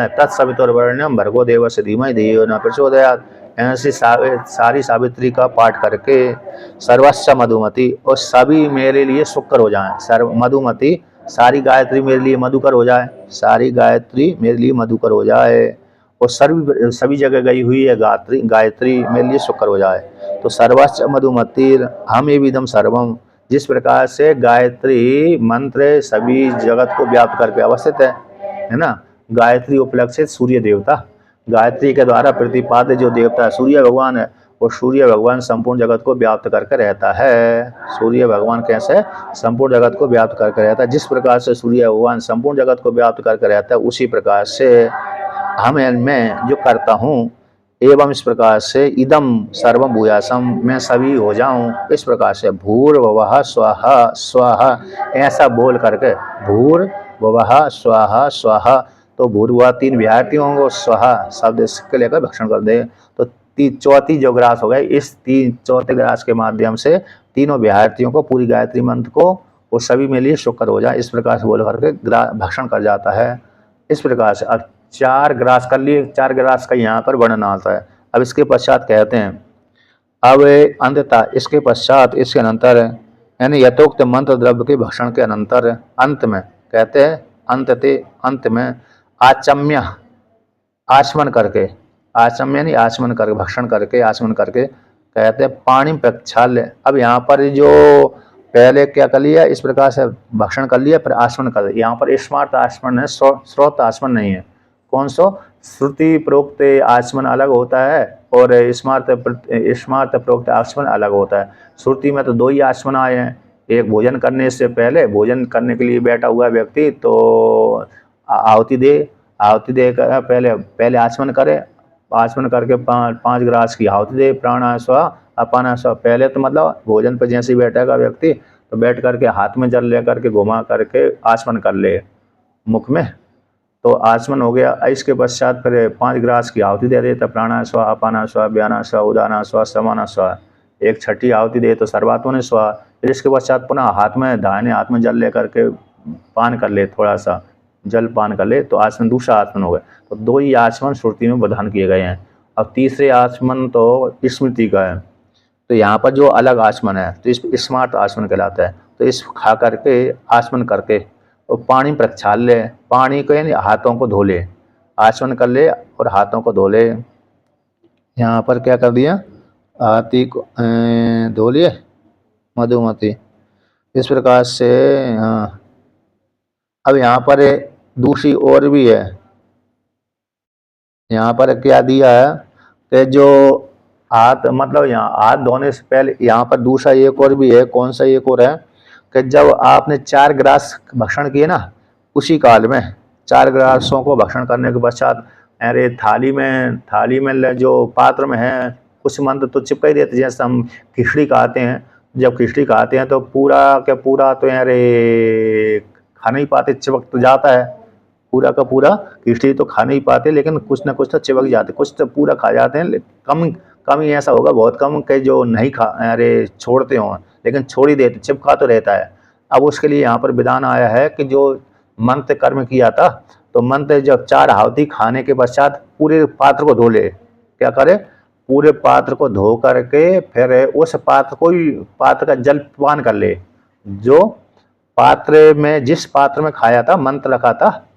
तत्सवितुर्वरेण्यं भर्गो देवस्य धीमहि धियो न प्रचोदयात्, ऐसी सारी सावित्री का पाठ करके सर्वस्व मधुमति, और सभी मेरे लिए सुकर हो जाएं। सर्व मधुमति, सारी गायत्री मेरे लिए मधुकर हो जाए, सारी गायत्री मेरे लिए मधुकर हो जाए, और सभी जगह गई हुई है गायत्री मेरे लिए सुकर हो जाए। तो सर्वस्व मधुमतिर हम एविदम सर्वम, जिस प्रकार से गायत्री मंत्र सभी जगत को व्याप्त करके अवस्थित है ना। गायत्री उपलक्षित सूर्य देवता, गायत्री के द्वारा प्रतिपाद्य जो देवता है सूर्य भगवान है, और सूर्य भगवान संपूर्ण जगत को व्याप्त करके रहता है। सूर्य भगवान कैसे? संपूर्ण जगत को व्याप्त करके रहता है। जिस प्रकार से सूर्य भगवान संपूर्ण जगत को व्याप्त करके रहता है, उसी प्रकार से मैं जो करता हूँ, एवं इस प्रकार से इदम सर्वम भूयासम, मैं सभी हो जाऊं, इस प्रकार से भूर्भुवः स्वाहा स्वाहा ऐसा बोल करके, भूर्भुवः स्वाहा स्वाहा, तो भूर्भुवः तीन विहारतियों को स्वाहा शब्द के लेकर भक्षण कर दे। तो चौथी जो ग्रास हो गए, इस चौथे ग्रास के माध्यम से तीनों विहारतियों को, पूरी गायत्री मंत्र को, वो सभी में लिए शुक्र हो जाए, इस प्रकार से बोल करके भक्षण कर जाता है। इस प्रकार से अब 4 ग्रास कर लिए, 4 ग्रास का यहाँ पर वर्णन आता है। अब इसके पश्चात कहते हैं, अब अंततः इसके पश्चात, इसके अनंतर यानी यथोक्त मंत्र द्रव्य के भक्षण के अनंतर अंत में कहते हैं, अंत में आचम्य, आचमन करके, आचम्य नहीं, आचमन करके, भक्षण करके, आचमन करके कहते हैं पाणी प्रक्षाल्य। अब यहाँ पर जो पहले क्या कर लिया, इस प्रकार से भक्षण कर लिया फिर आचमन कर लिया। यहाँ पर स्मार्त आचमन है, श्रोत आचमन नहीं है। कौन सो? श्रुति प्रोक्त आचमन अलग होता है और स्मार्त प्रोक्त आचमन अलग होता है। श्रुति में तो 2 ही आचमन आए हैं, एक भोजन करने से पहले, भोजन करने के लिए बैठा हुआ व्यक्ति तो आहुति दे कर पहले आचमन करे, आचमन करके 5 गिलास की आहुति दे, प्राणा स्वा अपाना स्वा। पहले तो मतलब भोजन पर जैसे ही बैठेगा व्यक्ति तो बैठ करके हाथ में जल ले करके घुमा करके आचमन कर ले मुख में, तो आचमन हो गया। इसके पश्चात फिर 5 गिलास की आहुति दे देता, प्राणा स्वा अपाना स्वा व्याना स्वा उदाना स्वा समाना स्वा। एक छठी आहुति दे तो सर्वात्मने स्वा। फिर इसके पश्चात पुनः हाथ में, दाहिने हाथ में जल ले करके पान कर ले, थोड़ा सा जल पान कर ले, तो आचमन, दूसरा आचमन हो गया। तो 2 ही आचमन श्रुति में विधान किए गए हैं। अब तीसरे आचमन तो स्मृति का है, तो यहाँ पर जो अलग आचमन है तो इस स्मार्त आचमन कहलाता है। तो इस खा करके, आचमन करके और पाणी प्रक्षाल्य, पानी को यानी हाथों को धो ले, आचमन कर ले और हाथों को धो ले। यहाँ पर क्या कर दिया, हाथी को धो लिए मधुमती, इस प्रकार से। हाँ, अब यहाँ पर दूसरी और भी है। यहाँ पर क्या दिया है कि जो हाथ, मतलब यहाँ हाथ धोने से पहले यहाँ पर दूसरा एक और भी है। कौन सा एक और है कि जब आपने 4 गिलास भक्षण किए ना, उसी काल में 4 गिलासों को भक्षण करने के पश्चात अरे थाली में जो पात्र में है कुछ मंत्र तो चिपका ही देते। जैसे हम खिचड़ी खाते हैं, जब खिचड़ी खाते हैं तो पूरा का पूरा तो अरे खा नहीं पाते, चिपक तो जाता है, पूरा का पूरा खिचड़ी तो खा नहीं पाते, लेकिन कुछ ना कुछ तो चिपक जाते, कुछ तो पूरा खा जाते हैं। कम ही ऐसा होगा, बहुत कम के जो नहीं छोड़ते हों, लेकिन छोड़ ही देते, चिपका तो रहता है। अब उसके लिए यहाँ पर विधान आया है कि जो मंत्र कर्म किया था, तो मंत्र जब 4 आहुति खाने के पश्चात पूरे पात्र को धो ले। क्या करे? पूरे पात्र को धो करके फिर उस पात्र का जल पान कर ले। जो पात्र में, जिस पात्र में खाया था, मंत्र रखा था,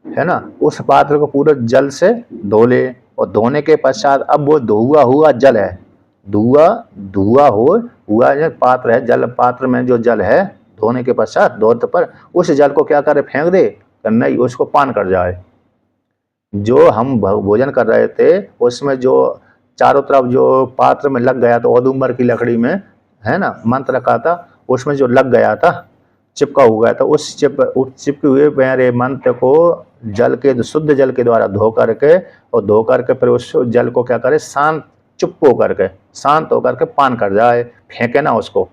है ना, उस पात्र को पूरे जल से धो ले। और धोने के पश्चात अब वो धुआ हुआ जल है, धुआ हुआ जो पात्र है, जल पात्र में जो जल है, धोने के पश्चात धोते पर उस जल को क्या करे, फेंक दे, नहीं उसको पान कर जाए। जो हम भोजन कर रहे थे उसमें जो चारों तरफ जो पात्र में लग गया था, औदुंबर की लकड़ी में, है ना, मंत्र रखा था, उसमें जो लग गया था, चिपका हुआ था, उस चिपके हुए मेरे मंत्र को शुद्ध जल के द्वारा धो करके फिर उस जल को क्या करे, शांत होकर के पान कर जाए, फेंके ना उसको।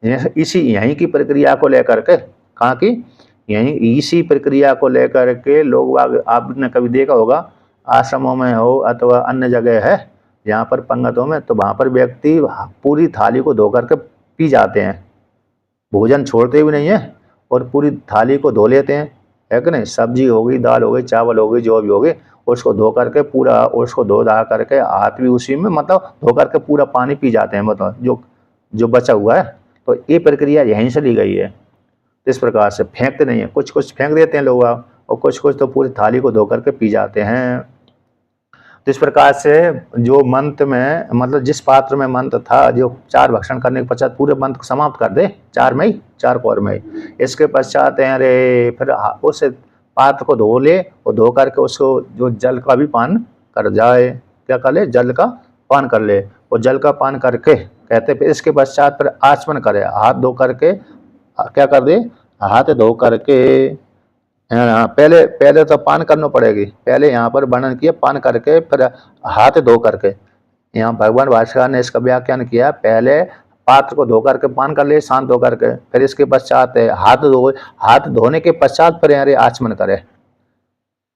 यहीं की प्रक्रिया को लेकर के, कहाँ की, इसी प्रक्रिया को लेकर के लोग, आपने कभी देखा होगा आश्रमों में हो अथवा अन्य जगह है यहाँ पर पंगतों में, तो वहाँ पर व्यक्ति पूरी थाली को धो करके पी जाते हैं, भोजन छोड़ते भी नहीं है और पूरी थाली को धो लेते हैं, है कि नहीं। सब्जी हो गई, दाल हो गई, चावल हो गई, जो भी हो गई, उसको धो करके पूरा, उसको धो धा करके हाथ भी उसी में, मतलब धो करके पूरा पानी पी जाते हैं, मतलब जो बचा हुआ है। तो ये प्रक्रिया यहीं से ली गई है। इस प्रकार से फेंकते नहीं है, कुछ फेंक देते हैं लोग, और कुछ तो पूरी थाली को धो करके पी जाते हैं। तो इस प्रकार से जो मंत्र में, मतलब जिस पात्र में मंत्र था, जो 4 भक्षण करने के पश्चात पूरे मंत्र को समाप्त कर दे, 4 कौर में। इसके पश्चात अरे फिर उस पात्र को धो ले और धो करके उसको जो जल का भी पान कर जाए, क्या कर ले, जल का पान कर ले। और जल का पान करके कहते फिर इसके पश्चात फिर आचमन करे, हाथ धो करके क्या कर दे, हाथ धो करके, पहले तो पान करना पड़ेगी, पहले यहाँ पर वर्णन किया पान करके फिर हाथ धो करके। यहाँ भगवान भास्कर ने इसका व्याख्यान किया, पहले पात्र को धो करके पान कर ले, शांत होकर के, फिर इसके पश्चात हाथ धोने के पश्चात फिर आचमन करे,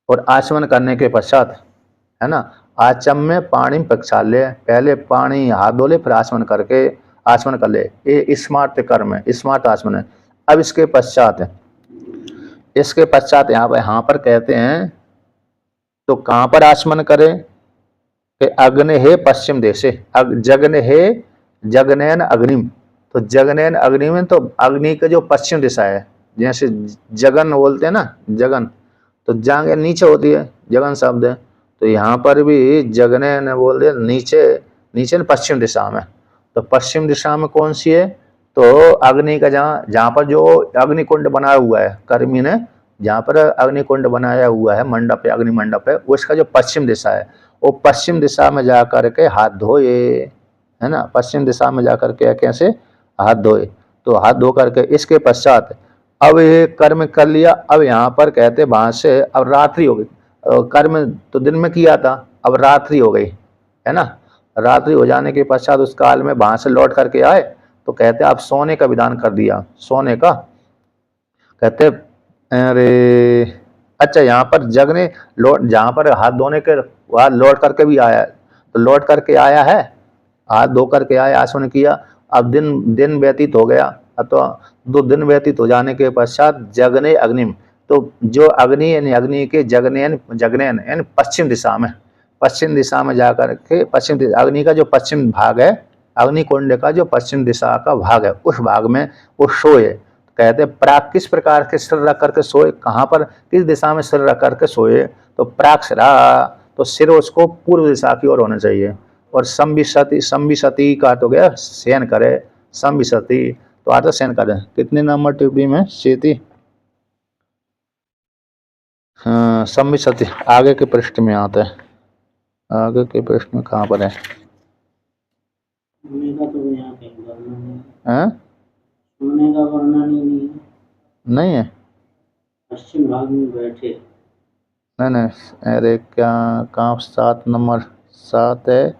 और आचमन करने के पश्चात, है ना, आचम्य पाणी प्रक्षाल्य, पहले पानी हाथ धो ले फिर आचमन कर ले। ये स्मार्त कर्म है, स्मार्त आचमन है। अब इसके पश्चात यहाँ पर कहते हैं, तो कहाँ पर आचमन करे कि अग्नि है पश्चिम देशे, जगनैन अग्निम, तो जगनैन अग्निम, तो अग्नि का जो पश्चिम दिशा है, जैसे जगन बोलते हैं ना, जगन, तो जांग नीचे होती है, जगन शब्द है। तो यहाँ पर भी जगने ने बोल दिया नीचे, नीचे न पश्चिम दिशा में। तो पश्चिम दिशा में कौन सी है? तो अग्नि का जहाँ पर जो अग्निकुंड बनाया हुआ है कर्मी ने, जहाँ पर अग्निकुंड बनाया हुआ है, मंडप है, अग्नि मंडप है, उसका जो पश्चिम दिशा है, वो पश्चिम दिशा में जा करके हाथ धोए, है ना, पश्चिम दिशा में जा करके कैसे हाथ धोए। तो हाथ धो करके इसके पश्चात अब ये कर्म कर लिया। अब यहाँ पर कहते वहां से अब रात्रि हो गई, कर्म तो दिन में किया था, अब रात्रि हो गई, है ना। रात्रि हो जाने के पश्चात उस काल में वहां से लौट करके आए, तो कहते अब सोने का विधान कर दिया, सोने का। कहते अरे अच्छा, यहाँ पर जगने लौट, जहाँ पर हाथ धोने के बाद लौट करके भी आया, तो लौट करके आया है, हाथ धो करके आया, आसवन किया। अब दिन दिन व्यतीत हो गया, तो 2 दिन व्यतीत हो जाने के पश्चात जगने अग्निम, तो जो अग्नि यानी अग्नि के जगने यानी पश्चिम दिशा में, पश्चिम दिशा में जाकर के अग्नि का जो पश्चिम भाग है, अग्निकुंड का जो पश्चिम दिशा का भाग है, उस भाग में वो सोए। कहते प्राग किस प्रकार के सिर रख करके सोए, कहाँ पर किस दिशा में सिर रख करके सोए? तो प्राग सिरा, तो सिर उसको पूर्व दिशा की ओर होना चाहिए। और संविशति का तो गया शयन करे, संविशति तो आता शयन करे। कितने नंबर टिप्पणी में शेती? हाँ, संविशति आगे के पृष्ठ में आता है, आगे के पृष्ठ में कहाँ पर है? सोने का वर्णन ही नहीं है, पश्चिम भाग में बैठे। नहीं, अरे क्या कहाँ 7 नंबर 7 है,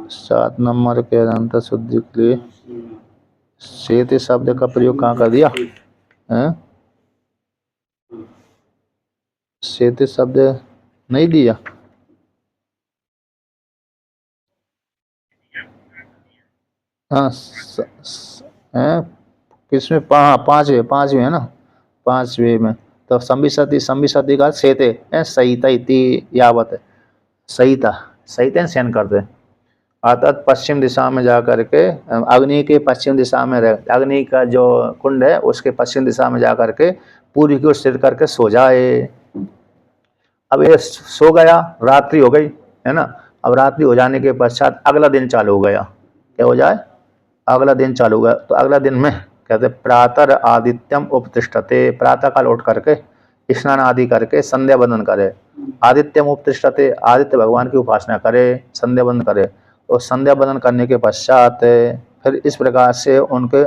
7 नंबर के अंतर शुद्धि के लिए शेती शब्द का प्रयोग कहाँ कर दिया है? शेती शब्द नहीं दिया। हाँ किसमें? 5वें है ना, 5वें में। तो संविशति का शेते सहिता इति यावत, सहिता सहिता शयन करते, अर्थात पश्चिम दिशा में जा करके अग्नि के पश्चिम दिशा में रह, अग्नि का जो कुंड है उसके पश्चिम दिशा में जा करके पूर्व की ओर सिर करके सो जाए। अब ये सो गया, रात्रि हो गई, है ना। अब रात्रि हो जाने के पश्चात अगला दिन चालू हो गया, क्या हो जाए? अगला दिन चालू हो गया। तो अगला दिन में कहते प्रातः आदित्यम उपतिष्ठते, प्रातः काल उठ करके स्नान आदि करके संध्या वंदन करे। आदित्यम उपतिष्ठते, आदित्य भगवान की उपासना करे, संध्या वंदन करे। और संध्या वंदन करने के पश्चात फिर इस प्रकार से उनके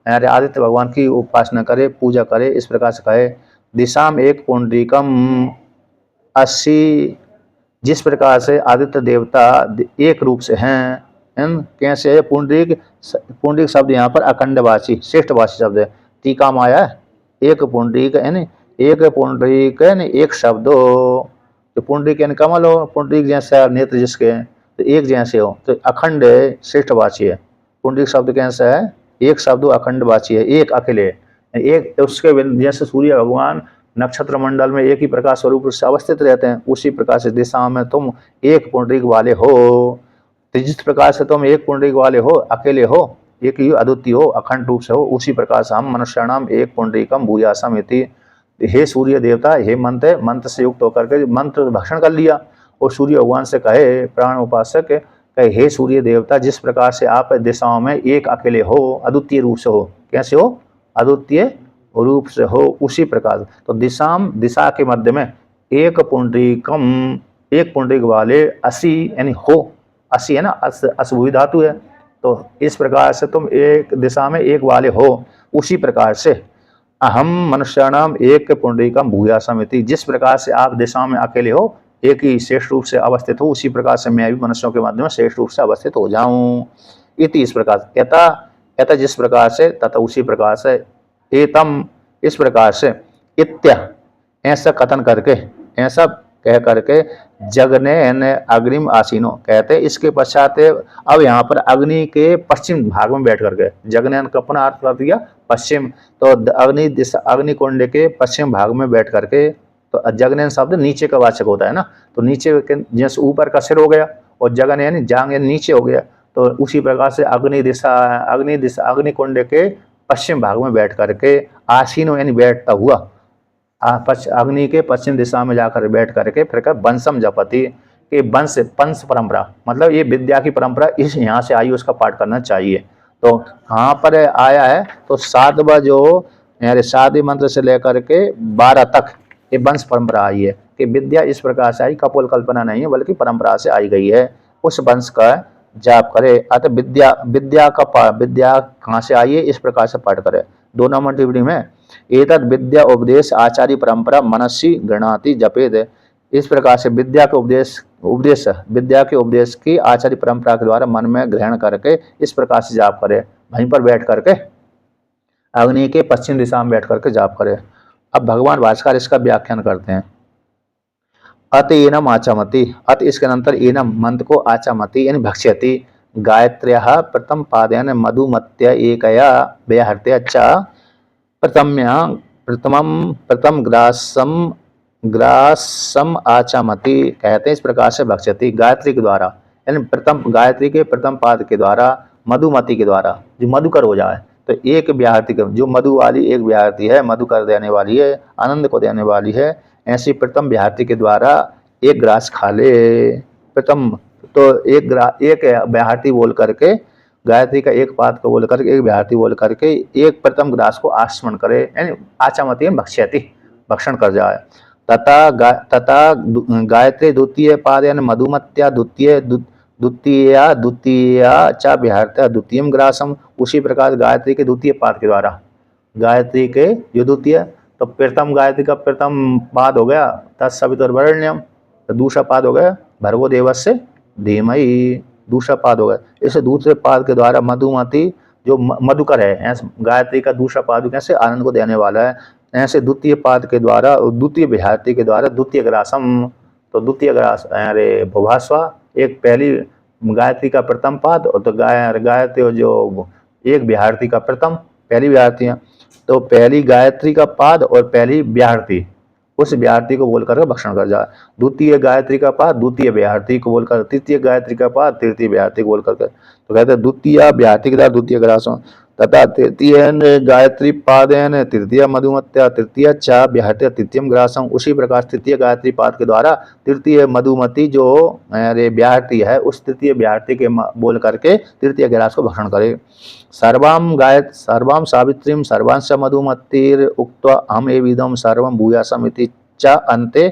आदित्य भगवान की उपासना करे, पूजा करे। इस प्रकार से कहे दिशाम एक पुंडरीकम 80, जिस प्रकार से आदित्य देवता एक रूप से हैं, कैसे है? पुंडरीक, पुंडरीक शब्द यहाँ पर अखंडवासी श्रेष्ठवासी शब्द है, टीका में आया है। एक पुंडरीक यानी एक पुंडरीक यानी एक शब्द हो, तो पुंडरीक यानी कमल हो, पुंडरीक जैसा नेत्र जिसके हैं, तो एक जैसे हो, तो अखंड श्रेष्ठवासी है। पुंडरीक शब्द कैसा है? एक शब्द अखंडवाची है, एक अकेले, एक उसके जैसे सूर्य भगवान नक्षत्र मंडल में एक ही प्रकाश स्वरूप से अवस्थित रहते हैं, उसी प्रकार से दिशा में तुम एक पुंडरीक वाले हो। तो जिस प्रकार से तुम एक पुंडरीक वाले हो, अकेले हो, एक ही अद्वितीय हो, अखंड रूप से हो, उसी प्रकार से हम मनुष्याणाम एक पुंडरीकम भूयासम इति। हे सूर्य देवता, हे मंत्र, मंत्र से युक्त होकर के मंत्र भक्षण कर लिया और सूर्य भगवान से कहे, प्राण उपासक कहे, हे सूर्य देवता, जिस प्रकार से आप दिशाओं में एक अकेले हो, अद्वितीय रूप से हो, कैसे हो? अद्वितीय रूप से हो, उसी प्रकार। तो दिशाम, दिशा के मध्य में एक पुंडरीकम, एक पुंडरीक वाले 80 यानी हो, 80 है ना, असभुवी धातु है। तो इस प्रकार से तुम एक दिशा में एक वाले हो, उसी प्रकार से अहम मनुष्याणाम एक पुंडरीकम भूयासम इति, जिस प्रकार से आप दिशा में अकेले हो, एक ही श्रेष्ठ रूप से अवस्थित हो, उसी प्रकार से मैं भी मनुष्यों के माध्यम में श्रेष्ठ रूप से अवस्थित हो जाऊं। इति इस प्रकार कहता कहता जिस प्रकार से, तथा उसी प्रकार से, एतम इस प्रकार से, इत्य ऐसा कथन करके, ऐसा कह करके जगने अग्निम आसीनो, कहते इसके पश्चात अब यहाँ पर अग्नि के पश्चिम भाग में बैठ करके, जगने का अपना अर्थ कर दिया पश्चिम, तो अग्नि दिशा, अग्नि कुंड के पश्चिम भाग में बैठ करके, तो जगने शब्द नीचे का वाचक होता है ना, तो नीचे जैसे ऊपर का सिर हो गया और जगन यानी जांग यानी नीचे हो गया, तो उसी प्रकार से अग्नि दिशा, अग्नि कुंड के पश्चिम भाग में बैठ करके आसीनो यानी बैठता हुआ अग्नि के पश्चिम दिशा में जाकर बैठ करके फिर का वंशम जपति के वंश पंच परंपरा मतलब ये विद्या की परंपरा इस यहाँ से आई उसका पाठ करना चाहिए। तो यहाँ पर आया है तो 7वां जो यानी 7वें मंत्र से लेकर के 12 तक ये वंश परंपरा आई है कि विद्या इस प्रकार से आई, कपोल कल्पना नहीं है बल्कि परंपरा से आई गई है। उस वंश का जाप करे अतः विद्या कहाँ से आई है इस प्रकार से पाठ करे। 2 नंबर टिप्पणी में एतद विद्या उपदेश आचार्य परंपरा मनसी गृणाति जपेद, इस प्रकार से विद्या के उपदेश की आचार्य परंपरा के द्वारा मन में ग्रहण करके इस प्रकार से जाप करे। वहीं पर बैठ करके अग्नि के पश्चिम दिशा में बैठ करके जाप करे। अब भगवान भास्कर इसका व्याख्यान करते हैं। अत एनम आचामति, अत इसके अंतर एनम मंत्र को आचामति यानी भक्ष्यति गायत्र्या प्रथम पादेन मधुमत्या एकया व्याहृत्या च प्रथम ग्रासम आचामति, कहते हैं इस प्रकार से भक्ष्यति गायत्री के द्वारा यानी गायत्री के प्रथम पाद के द्वारा मधुमति के द्वारा जो मधुकर हो जाए। तो एक व्याहृति जो मधु वाली एक व्याहृति है, मधुकर देने वाली है, आनंद को देने वाली है, ऐसी प्रथम व्याहृति के द्वारा एक ग्रास खा ले। प्रथम तो एक व्याहृति बोल करके गायत्री का एक पाद को बोल करके एक व्याहृति बोल करके एक प्रथम ग्रास को आचमन करे यानी आचामति भक्ष्यति भक्षण कर जाए। तथा गायत्री द्वितीय पाद यानी मधुमत्या द्वितीय च व्याहृत्या द्वितीयम ग्रासम, उसी प्रकार गायत्री के द्वितीय पाद के द्वारा गायत्री के जो द्वितीय तो प्रथम गायत्री का प्रथम पाद हो गया तत्सवितुर्वरेण्यम, तो दूसरा पाद हो गया भर्गो देवस्य धीमहि, दूसरा पाद हो गया। इसे दूसरे पाद के द्वारा मधुमति जो मधुकर है ऐसे गायत्री का दूसरा पाद कैसे आनंद को देने वाला है, ऐसे द्वितीय पाद के द्वारा द्वितीय व्याहृति के द्वारा द्वितीय ग्रासम, तो द्वितीय ग्रास अरे भुभास्वा एक पहली गायत्री का प्रथम पाद और तो गायत्री जो एक व्याहृति का प्रथम पहली व्याहृति है तो पहली गायत्री का पाद और पहली व्याहृति उस व्याहृति को बोलकर भक्षण कर जाए। द्वितीय गायत्री का पाद द्वितीय व्याहृति को बोलकर, तृतीय गायत्री का पाद तृतीय व्याहृति को बोलकर तो कहते हैं द्वितीय व्याहृति के द्वारा द्वितीय ग्रासों तथा तृतीय गायत्री पादेन तृतीय मधुमत्या तृतीय च व्याहृत्या तृतीयम ग्रासम, उसी प्रकार तृतीय गायत्री पाद के द्वारा तृतीय मधुमति जो व्याहृति है उस तृतीय व्याहृति के बोल करके तृतीय ग्रास को भक्षण करे। सर्वाम सावित्रीम सर्वांश मधुमतिर उक्त्वा हम एविदम सर्वम भूयासम इति च अन्ते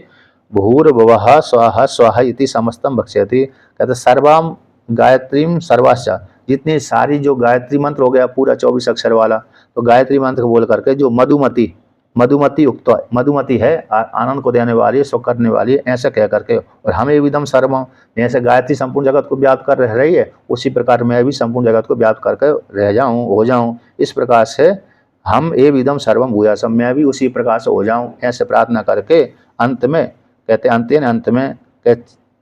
भूर्भुवः स्वाहा स्वाहा इति समस्तम भक्ष्यति, कहते सर्वाम गायत्रीम सर्वाश्च जितनी सारी जो गायत्री मंत्र हो गया पूरा 24 अक्षर वाला, तो गायत्री मंत्र को बोल करके जो मधुमति उक्त मधुमति है आनंद को देने वाली है, सुख करने वाली है, ऐसा कह करके और हमें विदम सर्वम जैसे गायत्री संपूर्ण जगत को व्याप्त कर रह रही है उसी प्रकार मैं भी संपूर्ण जगत को व्याप्त करके रह जाऊं हो जाऊं, इस प्रकार से हम ए विदम सर्वम भूयासम मैं भी उसी प्रकार से हो जाऊं ऐसे प्रार्थना करके अंत में कहते अंत में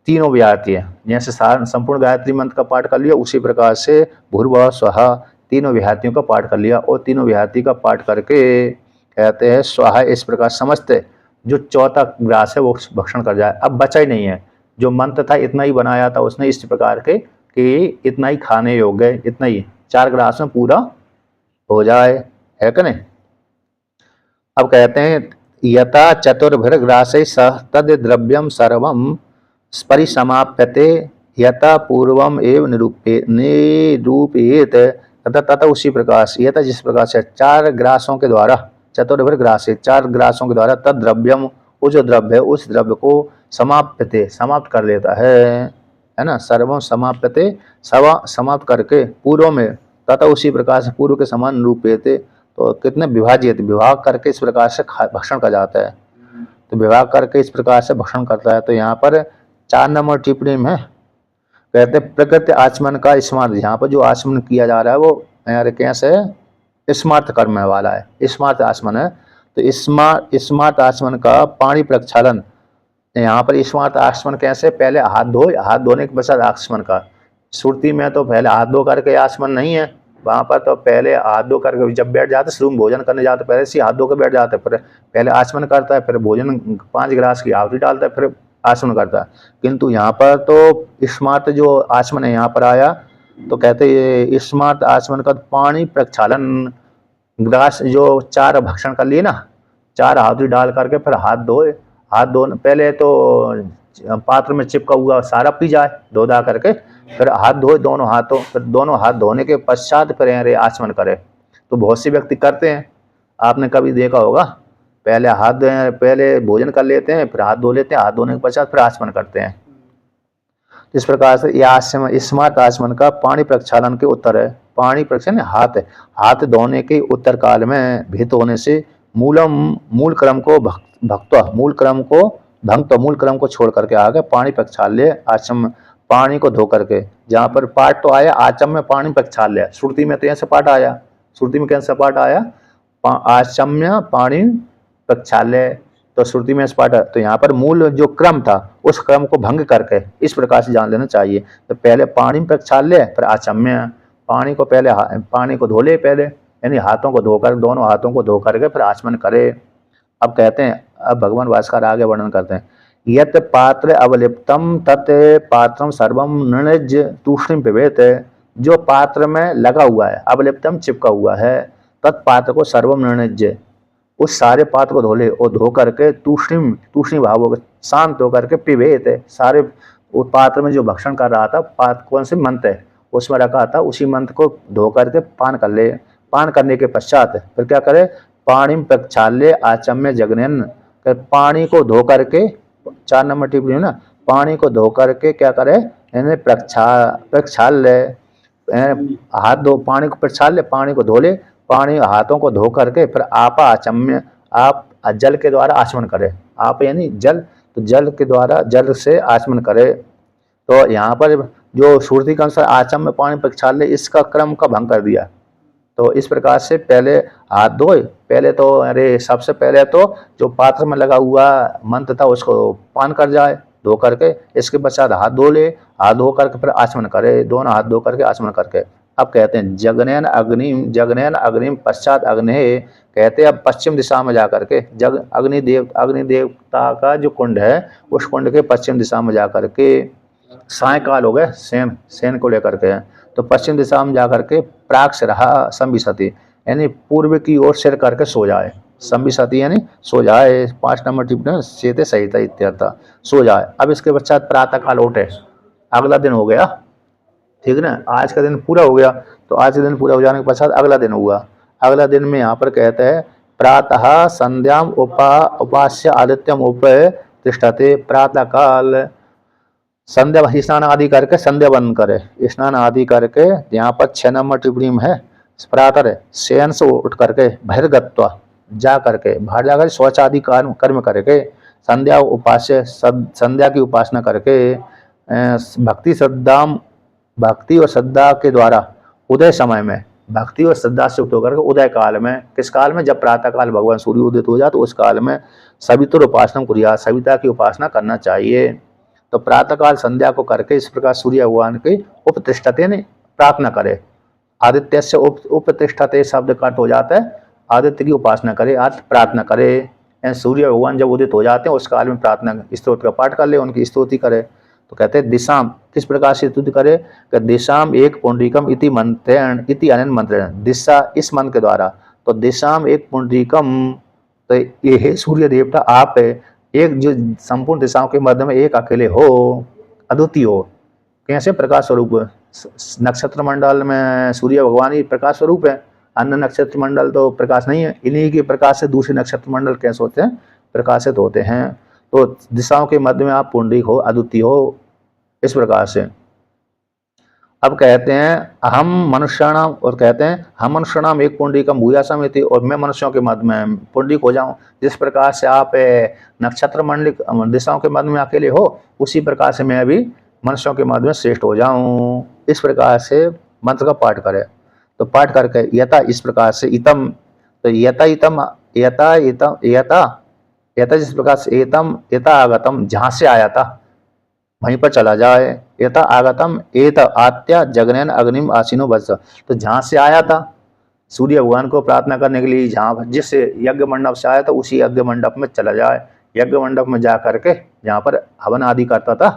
तीनों व्याहृति है जैसे संपूर्ण गायत्री मंत्र का पाठ कर लिया उसी प्रकार से भूर्भुवः स्वाहा तीनों व्याहृतियों का पाठ कर लिया और तीनों व्याहृति का पाठ करके कहते हैं स्वाहा इस प्रकार समझते जो चौथा ग्रास है वो भक्षण कर जाए। अब बचा ही नहीं है, जो मंत्र था इतना ही बनाया था उसने इस प्रकार के कि इतना ही खाने योग्य इतना ही 4 ग्रास में पूरा हो जाए, है कि नहीं। अब कहते हैं यथा चतुर्भिर्ग्रासै सह तद द्रव्यम सर्वम परिसमाप्यते यथा पूर्वम एव निरूपयेत तथा उसी प्रकार से यथा जिस प्रकार से 4 ग्रासों के द्वारा चतुर्भिर ग्रास 4 ग्रासों के द्वारा तद द्रव्यम वो जो द्रव्य है उस द्रव्य को समाप्यते समाप्त कर लेता है ना, सर्वम समाप्यते समाप्त करके पूर्व में तथा उसी प्रकार से पूर्व के समान रूपेते तो कितने विभाजित विभाग करके इस प्रकार से भक्षण कर जाता है, तो विभाग करके इस प्रकार से भक्षण करता है। तो यहाँ पर 4 नंबर टिप्पणी में कहते प्रकृति आचमन का स्मार्थ, यहाँ पर जो आचमन किया जा रहा है वो कैसे स्मार्थ कर्म वाला है, स्मार्थ आचमन है। तो स्मार्थ आचमन का पाणी प्रक्षालन, यहाँ पर स्मार्थ आचमन कैसे पहले हाथ धोने के पश्चात आचमन का, श्रुति में तो पहले हाथ धो करके आचमन नहीं है, वहाँ पर तो पहले हाथ धो करके जब बैठ जाते शुरू में भोजन करने जाते पहले से हाथ धो कर बैठ जाते, फिर पहले आचमन करता है, फिर भोजन 5 गिलास की आहुति डालता है, फिर आचमन करता है। किंतु यहाँ पर तो स्मार्थ जो आचमन है यहाँ पर आया तो कहते ये स्मार्थ आचमन का पाणी प्रक्षालन ग्रास जो 4 भक्षण कर लिए ना, 4 आहुति डाल करके फिर हाथ धोए। हाथ धोने पहले तो पात्र में चिपका हुआ सारा पी जाए, धो धा करके फिर हाथ धोए दोनों हाथों, फिर दोनों हाथ धोने के पश्चात फिर अरे आचमन करे। तो बहुत से व्यक्ति करते हैं, आपने कभी देखा होगा, पहले भोजन कर लेते हैं, फिर हाथ धो लेते हैं, हाथ धोने के पश्चात फिर आचमन करते हैं। इस प्रकार से यह आचमन, स्मार्ट आचमन का पाणी प्रक्षालन के उत्तर है। पाणी प्रक्षालन हाथ धोने के उत्तर काल में भीत होने से मूल क्रम को मूल क्रम को छोड़ करके आगे पाणी प्रक्षाल्य आचम, पानी को धो करके, जहाँ पर पाठ तो आया आचम में पाणी प्रक्षाल्य, श्रुति में तो ऐसे पाठ आया, श्रुति में कैसा पाठ आया, आचम्य पाणी प्रक्षाल्य, तो श्रुति में पाठ है। तो यहाँ पर मूल जो क्रम था उस क्रम को भंग करके इस प्रकार से जान लेना चाहिए। तो पहले पाणी प्रक्षाल्य फिर आचम्य, पानी को पहले पानी को धो ले पहले, यानी हाथों को धोकर, दोनों हाथों को धो करके फिर आचमन करे। अब कहते हैं, अब भगवान भास्कर आगे वर्णन करते हैं, यत पात्र अवलिप्तम तत् पात्रम सर्वम नृज तूष्णीम पिबेत, जो पात्र में लगा हुआ है, अवलिप्तम चिपका हुआ है, तत्पात्र को सर्वम नृज, उस सारे पात्र को धो ले और धो करके तूष्णी भाव होकर शांत होकर के पिबेत, सारे वो पात्र में जो भक्षण कर रहा था, पात्र कौन से मंत्र है उसमें रखा था, उसी मंत्र को धो करके पान कर ले। पान करने के पश्चात फिर क्या करे, पाणी प्रक्षाल्य आचम्य जगनन, पानी को धो करके, 4 नंबर टिप्पणी ना, पानी को धो करके क्या करे, इन्हें प्रक्षाल्य, हाथ धो, पानी को प्रक्षाल्य, पानी को धो ले, पानी हाथों को धो करके फिर आपा आचम्य, आप जल के द्वारा आचमन करे। आप यानी जल, तो जल के द्वारा जल से आचमन करे। तो यहाँ पर जो श्रुति के अनुसार आचम्य पानी प्रक्षाल्य, इसका क्रम का भंग कर दिया। तो इस प्रकार से पहले हाथ धोए, पहले तो अरे सबसे पहले तो जो पात्र में लगा हुआ मंत्र था उसको पान कर जाए धो करके, इसके पश्चात हाथ धो ले, हाथ धो करके फिर आचमन करे, दोनों हाथ धो करके आचमन करके। अब कहते हैं जगनैन अग्निम पश्चात अग्नि, कहते हैं अब पश्चिम दिशा में जाकर के, अग्नि देवता का जो कुंड है उस कुंड के पश्चिम दिशा में जाकर के, सायकाल हो गए सेन को लेकर के, तो पश्चिम दिशा में जाकर के प्राक से रहा संविशति, यानी पूर्व की ओर सिर करके सो जाए, संविशति यानी सो जाए। 5 नंबर टिप्पणी सेते सहित इत्यर्थ, सो जाए। अब इसके पश्चात प्रातः काल उठे, अगला दिन हो गया, ठीक है ना, आज का दिन पूरा हो गया। तो आज का दिन पूरा हो जाने के पश्चात अगला दिन हुआ। अगला दिन में यहाँ पर कहते हैं प्रातः संध्याम उपास्य आदित्यम उपतिष्ठते, प्रातः काल संध्या स्नान आदि करके संध्या बंद करे, स्नान आदि करके, यहाँ पर 6 नंबर टिप्पणी में है, प्रातः शयन से उठ करके बहिर्गत्वा, जा करके बाहर जाकर शौच आदि कर्म करके, संध्या उपास्य, संध्या की उपासना करके, भक्ति और श्रद्धा के द्वारा उदय समय में, भक्ति और श्रद्धा से उठ होकर उदय काल में, किस काल में, जब प्रातः काल भगवान सूर्य उदित हो जाए तो उस काल में सवितुर उपासना कुर्या, सविता की उपासना करना चाहिए। तो प्रातः काल संध्या को करके इस प्रकार सूर्य भगवान की उपतिष्ठते ने प्रार्थना करे। आदित्य से उपतिष्ठते शब्द का अर्थ हो जाता है आदित्य की उपासना करे, अर्थ प्रार्थना करे। सूर्य भगवान जब उदित हो जाते हैं उस काल में प्रार्थना स्तोत्र का पाठ कर ले, उनकी स्तुति करे। तो कहते हैं दिशाम, किस प्रकार से स्तुति करे, कि दिशाम एक पुंडरीकम इति मंत्रेण इति अनन मंत्रेण, दिशा इस मंत्र के द्वारा, तो दिशाम एक पुंडरीकम, तो ये है सूर्य देवता आप है, एक जो संपूर्ण दिशाओं के मध्य में एक अकेले हो, अद्वितीय हो। कैसे, प्रकाश स्वरूप। नक्षत्र मंडल में सूर्य भगवान ही प्रकाश स्वरूप है, अन्य नक्षत्र मंडल तो प्रकाश नहीं है, इन्हीं के प्रकाश से दूसरे नक्षत्र मंडल कैसे होते हैं, प्रकाशित होते हैं। तो दिशाओं के मध्य में आप पुंडरीक हो, अद्वितीय हो, इस प्रकार से। अब कहते हैं अहम मनुष्याणाम, और कहते हैं हम मनुष्याणाम एक पुंडरीकम भूयासम इति, और मैं मनुष्यों के मध्य में पुंडरीक हो जाऊं। जिस प्रकार से आप नक्षत्र मंडलिक दिशाओं के मध्य में अकेले हो, उसी प्रकार से मैं भी मनुष्यों के मध्य में श्रेष्ठ हो जाऊं। इस प्रकार से मंत्र का पाठ करें। तो पाठ करके यथा, इस प्रकार से इतम, तो यथा जिस प्रकार से एतम यथा आगतम, जहाँ से आया था वहीं पर चला जाए। यथा आगतम एत आत्या जगनैन अग्निम आसीनो वत्स, तो जहाँ से आया था सूर्य भगवान को प्रार्थना करने के लिए, जहाँ जिस यज्ञ मंडप से आया था उसी यज्ञ मंडप में चला जाए। यज्ञ मंडप में जा करके जहाँ पर हवन आदि करता था,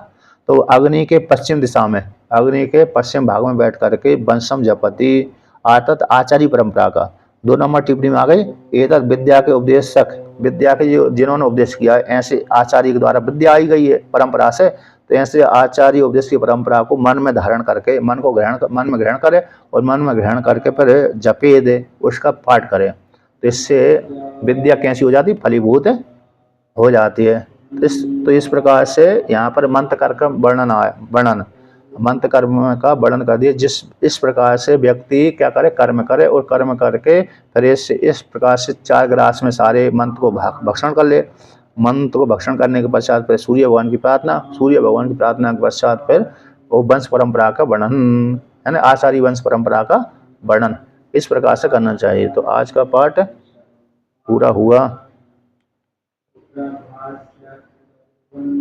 तो अग्नि के पश्चिम दिशा में, अग्नि के पश्चिम भाग में बैठ करके वंशम जपति, आतत आचार्य परंपरा का 2 नंबर टिप्पणी में आ गई, एतत् विद्या के उपदेशक, विद्या के जो जिन्होंने उपदेश किया है, ऐसे आचार्य के द्वारा विद्या आई गई है परंपरा से, तो ऐसे आचार्य उपदेश की परंपरा को मन में धारण करके, मन में ग्रहण करे और मन में ग्रहण करके फिर जपे दे, उसका पाठ करे। तो इससे विद्या कैसी हो जाती, फलीभूत हो जाती है। तो इस प्रकार से यहाँ पर मंत्र कर्म का वर्णन मंत्र कर्म का वर्णन कर दिया। इस प्रकार से व्यक्ति क्या करे, कर्म करे और कर्म करके फिर इस प्रकार से 4 ग्रास में सारे मंत्र को भक्षण कर ले। मंत्र को भक्षण करने के पश्चात फिर सूर्य भगवान की प्रार्थना के पश्चात फिर वो वंश परंपरा का वर्णन, है ना, आचार्य वंश परंपरा का वर्णन इस प्रकार से करना चाहिए। तो आज का पाठ पूरा हुआ।